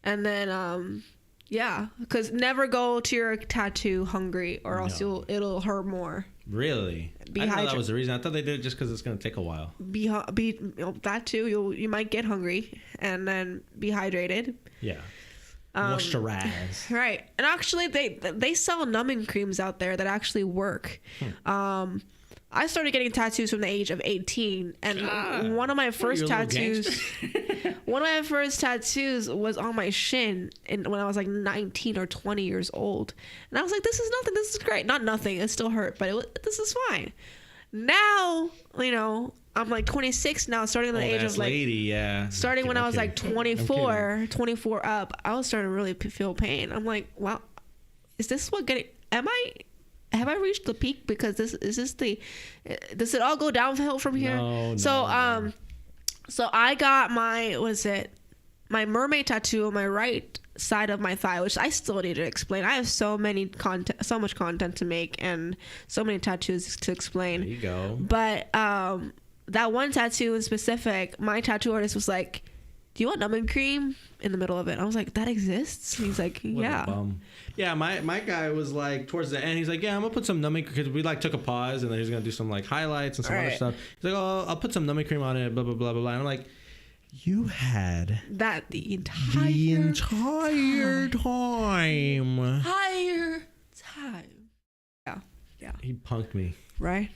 And then, yeah, because never go to your tattoo hungry or else it'll hurt more. Really? I didn't know that was the reason. I thought they did it just because it's going to take a while. That too. You might get hungry and then be hydrated. Yeah. Moisturize. Right. And actually, they sell numbing creams out there that actually work. I started getting tattoos from the age of 18, and one of my first tattoos was on my shin when I was like 19 or 20 years old. And I was like, this is nothing. This is great. Not nothing. It still hurt, but this is fine. Now, I'm like 26 now, starting at the age of like, starting when I was like 24 up, I was starting to really feel pain. I'm like, wow, is this have I reached the peak? Because does it all go downhill from here? No. So I got my mermaid tattoo on my right side of my thigh, which I still need to explain. I have so much content to make and so many tattoos to explain. There you go. But that one tattoo in specific, my tattoo artist was like, do you want numbing cream in the middle of it? I was like, that exists? And he's like, yeah. Yeah, my guy was like, towards the end, he's like, yeah, I'm going to put some numbing, because we like took a pause, and then he's going to do some like highlights and some other stuff. He's like, oh, I'll put some numbing cream on it, blah, blah, blah, blah, blah. And I'm like, you had that the entire time. Yeah. He punked me. Right?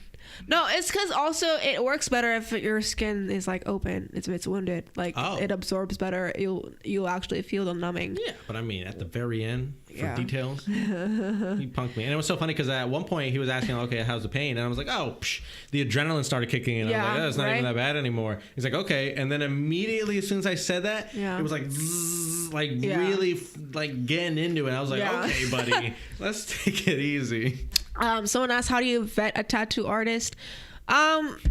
No, it's because also it works better if your skin is like open. It's wounded. Like it absorbs better. You'll actually feel the numbing. Yeah, but I mean at the very end for details, he punked me. And it was so funny because at one point he was asking, okay, how's the pain? And I was like, the adrenaline started kicking in. I was like, it's not even that bad anymore. He's like, okay. And then immediately as soon as I said that, it was like zzz, like really like getting into it. I was like, okay, buddy, let's take it easy. Someone asked, how do you vet a tattoo artist?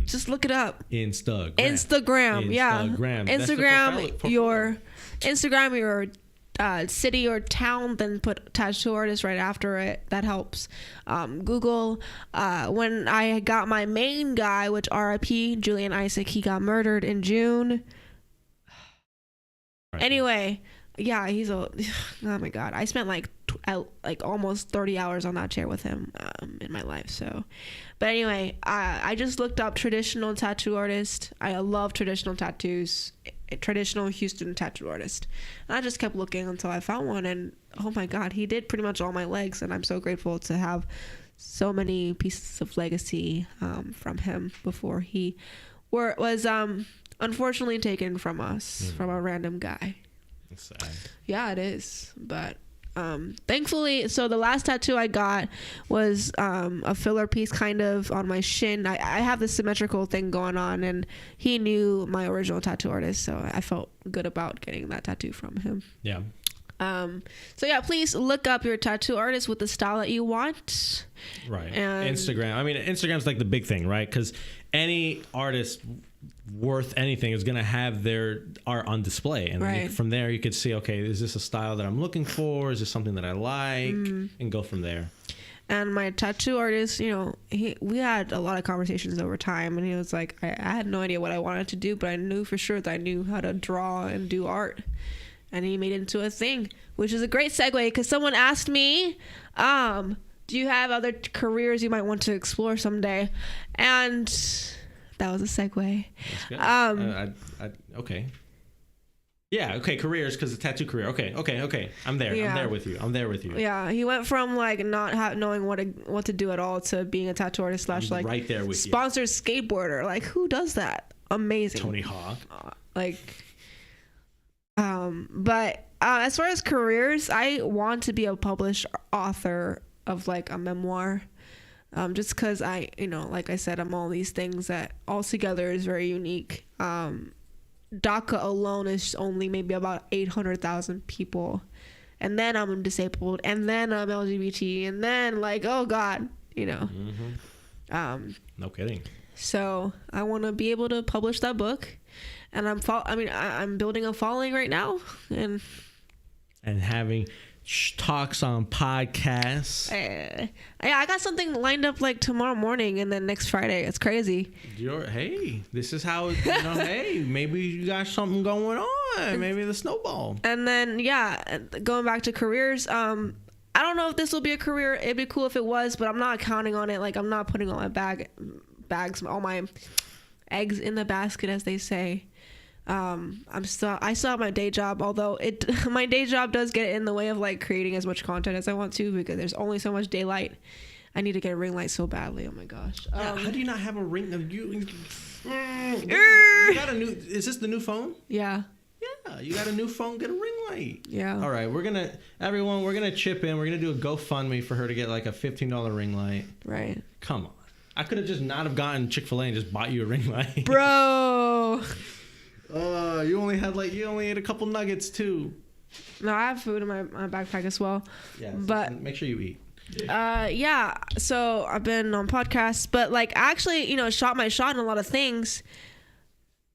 Just look it up. Instagram. Yeah. Instagram your city or town, then put tattoo artist right after it. That helps. Google. When I got my main guy, which RIP Julian Isaac, he got murdered in June. Right. Anyway, yeah, oh my God, I spent like almost 30 hours on that chair with him in my life. So, but anyway, I just looked up traditional tattoo artist. I love traditional tattoos, traditional Houston tattoo artist. And I just kept looking until I found one, and oh my God, he did pretty much all my legs, and I'm so grateful to have so many pieces of legacy from him before he was unfortunately taken from us, from a random guy. That's sad. Yeah, it is. But thankfully, so the last tattoo I got was a filler piece kind of on my shin. I have this symmetrical thing going on, and he knew my original tattoo artist, so I felt good about getting that tattoo from him. Yeah. So yeah, please look up your tattoo artist with the style that you want. Right. And Instagram. I mean, Instagram's like the big thing, right? Because any artist worth anything is going to have their art on display, and from there you could see, okay, is this a style that I'm looking for? Is this something that I like? And go from there. And my tattoo artist, we had a lot of conversations over time, and he was like, I had no idea what I wanted to do, but I knew for sure that I knew how to draw and do art. And he made it into a thing, which is a great segue, because someone asked me, do you have other careers you might want to explore someday? And that was a segue. That's good. Okay. Yeah, okay, careers, because the tattoo career. Okay. I'm there. Yeah. I'm there with you. Yeah, he went from like not knowing what to do at all to being a tattoo artist / like right there with sponsored skateboarder. Like, who does that? Amazing. Tony Hawk. But as far as careers, I want to be a published author of like a memoir. Just because like I said, I'm all these things that all together is very unique. DACA alone is only maybe about 800,000 people. And then I'm disabled, and then I'm LGBT, and then like, oh God, you know. No kidding. So I want to be able to publish that book, and I'm building a following right now, and having talks on podcasts. Yeah, I got something lined up like tomorrow morning and then next Friday. It's crazy. Hey, this is how hey, maybe you got something going on. Maybe the snowball. And then going back to careers, I don't know if this will be a career. It'd be cool if it was, but I'm not counting on it. Like, I'm not putting all my all my eggs in the basket, as they say. I still have my day job, although my day job does get in the way of like creating as much content as I want to, because there's only so much daylight. I need to get a ring light so badly. Oh my gosh. How do you not have a ring? You got a new? Is this the new phone? Yeah. Yeah, you got a new phone. Get a ring light. Yeah. All right, we're gonna chip in. We're gonna do a GoFundMe for her to get like a $15 ring light. Right. Come on. I could have just not have gotten Chick-fil-A and just bought you a ring light. Bro. You only ate a couple nuggets too. No, I have food in my backpack as well. Yeah, but make sure you eat. So I've been on podcasts, but like actually, shot my shot in a lot of things,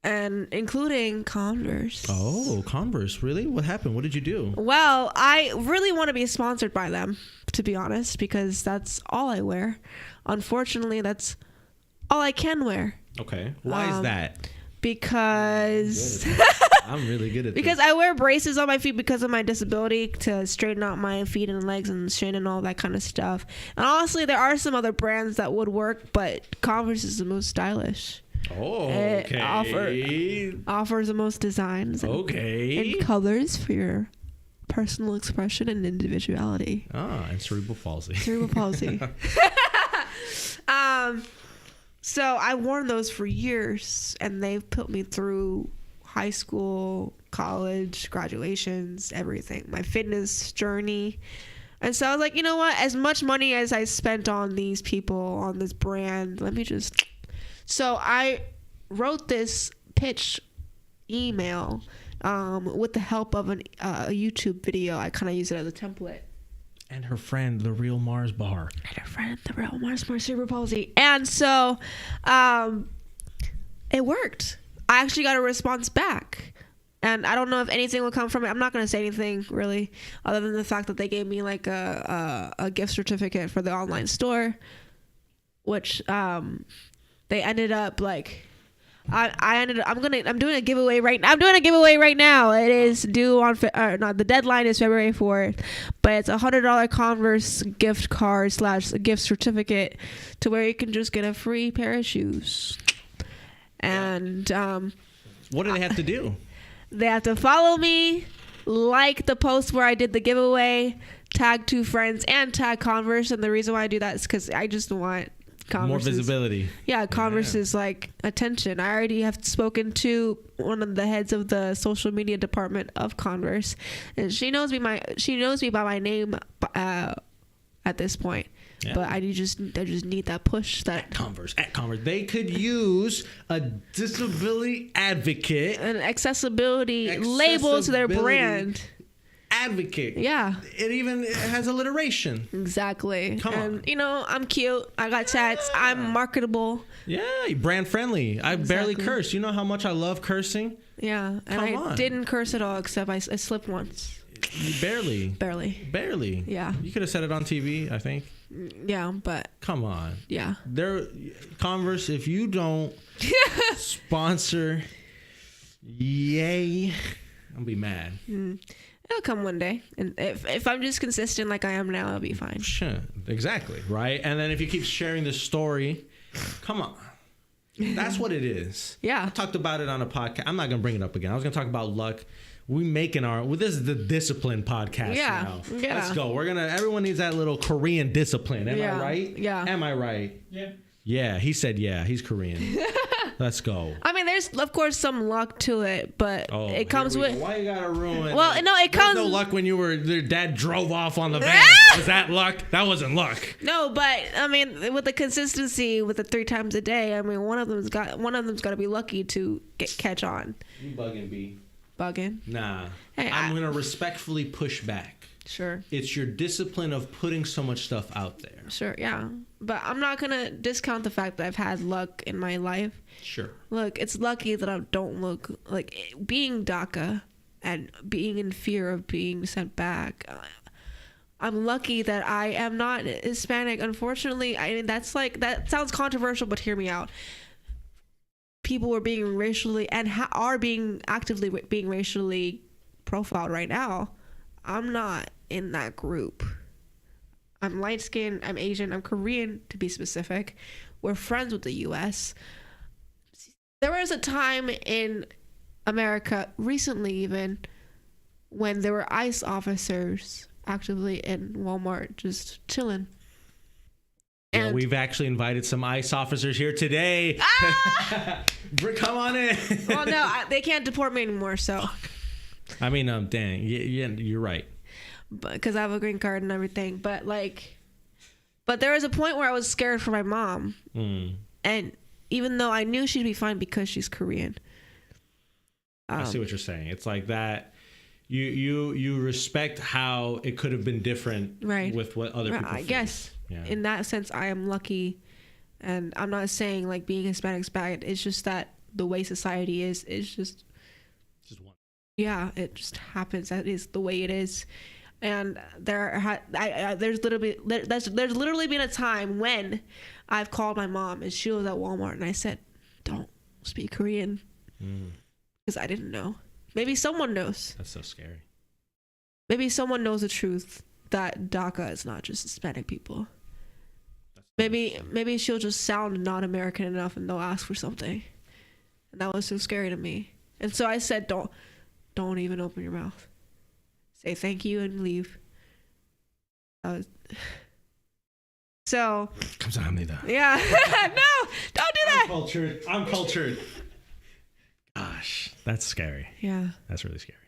and including Converse. Oh, Converse, really? What happened? What did you do? Well, I really want to be sponsored by them, to be honest, because that's all I wear. Unfortunately, that's all I can wear. Okay, why is that? Because I'm really good at because this. I wear braces on my feet because of my disability to straighten out my feet and legs and straighten all that kind of stuff. And honestly, there are some other brands that would work, but Converse is the most stylish. Oh, okay. It offers the most designs and colors for your personal expression and individuality. And cerebral palsy. Cerebral palsy. So I worn those for years, and they've put me through high school, college, graduations, everything, my fitness journey. And so I was like, you know what? As much money as I spent on these people, on this brand, So I wrote this pitch email with the help of a YouTube video. I kind of use it as a template. And her friend, the real Mars Bar. Cerebral palsy. And so it worked. I actually got a response back. And I don't know if anything will come from it. I'm not going to say anything, really, other than the fact that they gave me like a gift certificate for the online store, which they ended up like... I'm doing a giveaway right now. It is due on the deadline is February 4th, but it's $100 Converse gift card / gift certificate to where you can just get a free pair of shoes. And what do they have to do? They have to follow me, like the post where I did the giveaway, tag 2 friends, and tag Converse. And the reason why I do that is because I just want more visibility. Yeah, Converse is like attention. I already have spoken to one of the heads of the social media department of Converse, and she knows me by my name at this point. Yeah. But I just need that push. That at Converse. They could use a disability advocate, an accessibility label to their brand. Advocate. Yeah. It even has alliteration. Exactly. Come on. And, I'm cute. I got tats. I'm marketable. Yeah, brand friendly. I barely curse. You know how much I love cursing? Yeah. And I didn't curse at all, except I slipped once. Barely. Yeah. You could have said it on TV, I think. Yeah, but... Come on. Yeah. Converse, if you don't sponsor, yay, I'll be mad. It'll come one day, and if I'm just consistent like I am now, I'll be fine. Sure, exactly, right? And then if you keep sharing this story, come on, that's what it is. Yeah, I talked about it on a podcast. I'm not gonna bring it up again. I was gonna talk about luck. This is the discipline podcast now. Yeah, let's go. Everyone needs that little Korean discipline. Am I right? Yeah. Am I right? Yeah. Yeah, he said yeah. He's Korean. Let's go. I mean, there's of course some luck to it, but it comes with. Why you gotta ruin? Well, no, it comes. No luck when your dad drove off on the van. Was that luck? That wasn't luck. No, but I mean, with the consistency, with the 3 times a day, I mean, one of them's got to be lucky to catch on. You bugging, B. Bugging. Nah. Hey, I'm gonna respectfully push back. Sure. It's your discipline of putting so much stuff out there. Sure, yeah. But I'm not going to discount the fact that I've had luck in my life. Sure. Look, it's lucky that I don't look like being DACA and being in fear of being sent back. I'm lucky that I am not Hispanic. Unfortunately, I mean, that sounds controversial, but hear me out. People are being racially and are being actively being racially profiled right now. I'm not in that group. I'm light skinned, I'm Asian, I'm Korean to be specific. We're friends with the US. There was a time in America, recently even, when there were ICE officers actively in Walmart just chilling. Yeah, we've actually invited some ICE officers here today. Come on in. Well, no, they can't deport me anymore, so. I mean, dang, yeah, you're right. Because I have a green card and everything, but there was a point where I was scared for my mom, and even though I knew she'd be fine because she's Korean. I see what you're saying. It's like that. You respect how it could have been different, right? With what other people. I guess. Yeah. In that sense, I am lucky, and I'm not saying like being Hispanic's bad. It's just that the way society is just one. Yeah, it just happens. That is the way it is. And there's literally been a time when I've called my mom and she was at Walmart and I said, "Don't speak Korean," because I didn't know. Maybe someone knows. That's so scary. Maybe someone knows the truth that DACA is not just Hispanic people. Maybe she'll just sound not American enough and they'll ask for something. And that was so scary to me. And so I said, don't even open your mouth. Say thank you and leave. So. Yeah. No, don't do that. I'm cultured. Gosh, that's scary. Yeah. That's really scary.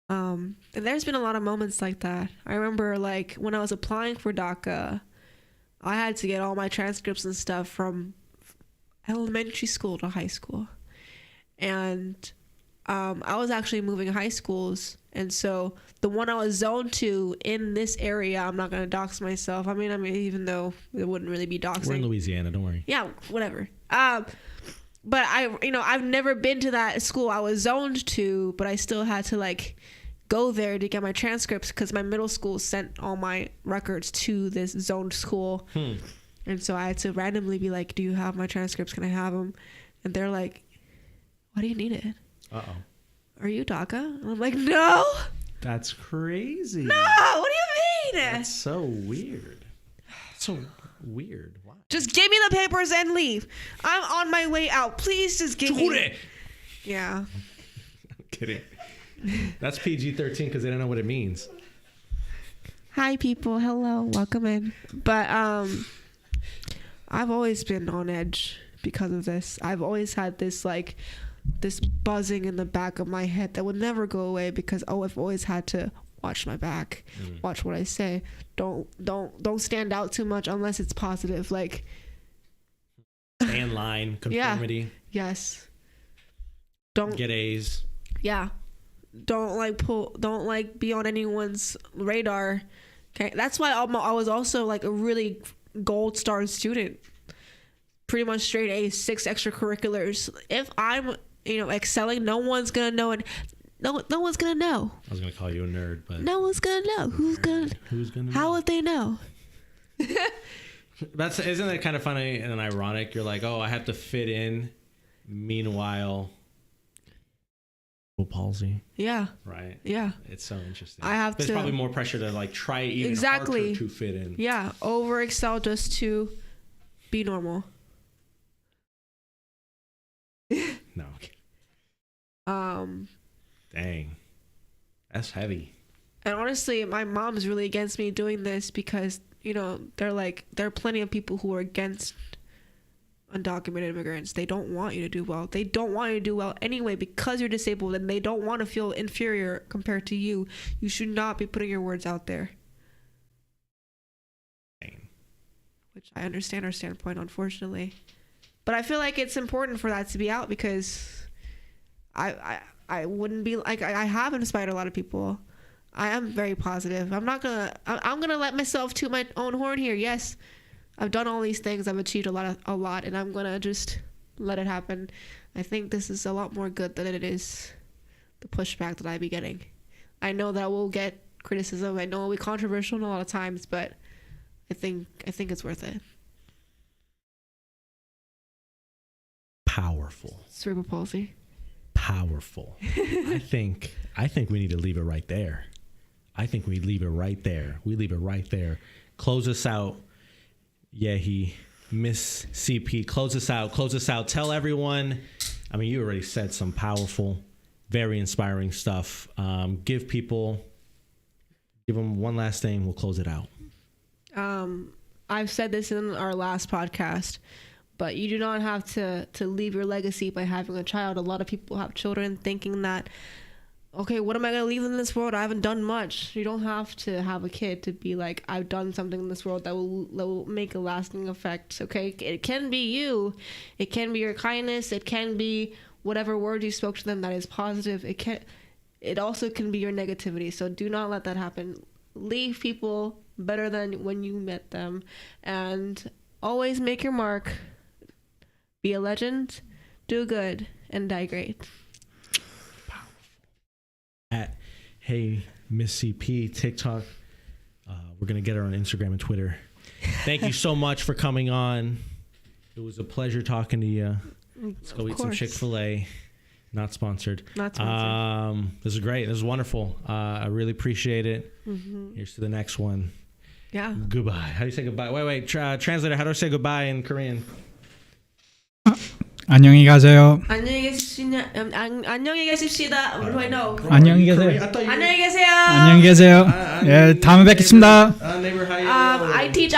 And there's been a lot of moments like that. I remember like when I was applying for DACA, I had to get all my transcripts and stuff from elementary school to high school. And I was actually moving high schools, and so the one I was zoned to in this area, I'm not gonna dox myself. I mean, even though it wouldn't really be doxing. We're in Louisiana, don't worry. Yeah, whatever. But I've never been to that school I was zoned to, but I still had to like go there to get my transcripts because my middle school sent all my records to this zoned school. And so I had to randomly be like, "Do you have my transcripts? Can I have them?" And they're like, "Why do you need it? Are you DACA?" And I'm like, "No." That's crazy. No, what do you mean? That's so weird. So weird. Why? Just give me the papers and leave. I'm on my way out. Please just give me. Yeah. I'm kidding. That's PG-13 because they don't know what it means. Hi, people. Hello. Welcome in. But I've always been on edge because of this. I've always had this buzzing in the back of my head that would never go away because I've always had to watch my back, watch what I say. Don't stand out too much unless it's positive. Like stay in line, conformity. Yeah. Yes. Don't get A's. Yeah. Don't be on anyone's radar. Okay. That's why I was also like a really gold star student. Pretty much straight A's, 6 extracurriculars. If I'm, excelling, no one's gonna know, and no one's gonna know. I was gonna call you a nerd, but no one's gonna know. Who's gonna how would they know? Isn't that kind of funny and ironic? You're like, oh, I have to fit in. Meanwhile, palsy. Yeah. Right. Yeah. It's so interesting. There's probably more pressure to like try even harder to fit in. Yeah. Over excel just to be normal. No. Dang. That's heavy. And honestly, my mom's really against me doing this because, there are plenty of people who are against undocumented immigrants. They don't want you to do well. They don't want you to do well anyway because you're disabled, and they don't want to feel inferior compared to you. You should not be putting your words out there. Which I understand our standpoint, unfortunately. But I feel like it's important for that to be out because I wouldn't be like, I have inspired a lot of people. I am very positive. I'm gonna let myself toot my own horn here. Yes, I've done all these things. I've achieved a lot, and I'm gonna just let it happen. I think this is a lot more good than it is the pushback that I be getting. I know that I will get criticism. I know it'll be controversial a lot of times, but I think it's worth it. Powerful. Cerebral palsy. Powerful. I think we need to leave it right there. We leave it right there. Close us out. Yehee, Ms.CP, close us out. Tell everyone. I mean, you already said some powerful, very inspiring stuff. Give them one last thing. We'll close it out. I've said this in our last podcast, but you do not have to leave your legacy by having a child. A lot of people have children thinking that, okay, what am I going to leave in this world? I haven't done much. You don't have to have a kid to be like, I've done something in this world that will make a lasting effect. Okay, it can be you. It can be your kindness. It can be whatever word you spoke to them that is positive. It also can be your negativity. So do not let that happen. Leave people better than when you met them, and always make your mark. Be a legend, do good, and die great. Powerful. At Hey Ms.CP, TikTok. We're gonna get her on Instagram and Twitter. Thank you so much for coming on. It was a pleasure talking to you. Let's go eat some Chick-fil-A. Not sponsored. This is great. This is wonderful. I really appreciate it. Here's to the next one. Yeah. Goodbye. How do you say goodbye? Wait. Translator, how do I say goodbye in Korean? 안녕히 가세요. 안녕히 계십시다. Wait, no. 안녕히 계세요. 안녕히 계세요. 안녕히 계세요. 예, 다음에 뵙겠습니다. Neighbor, how you I teach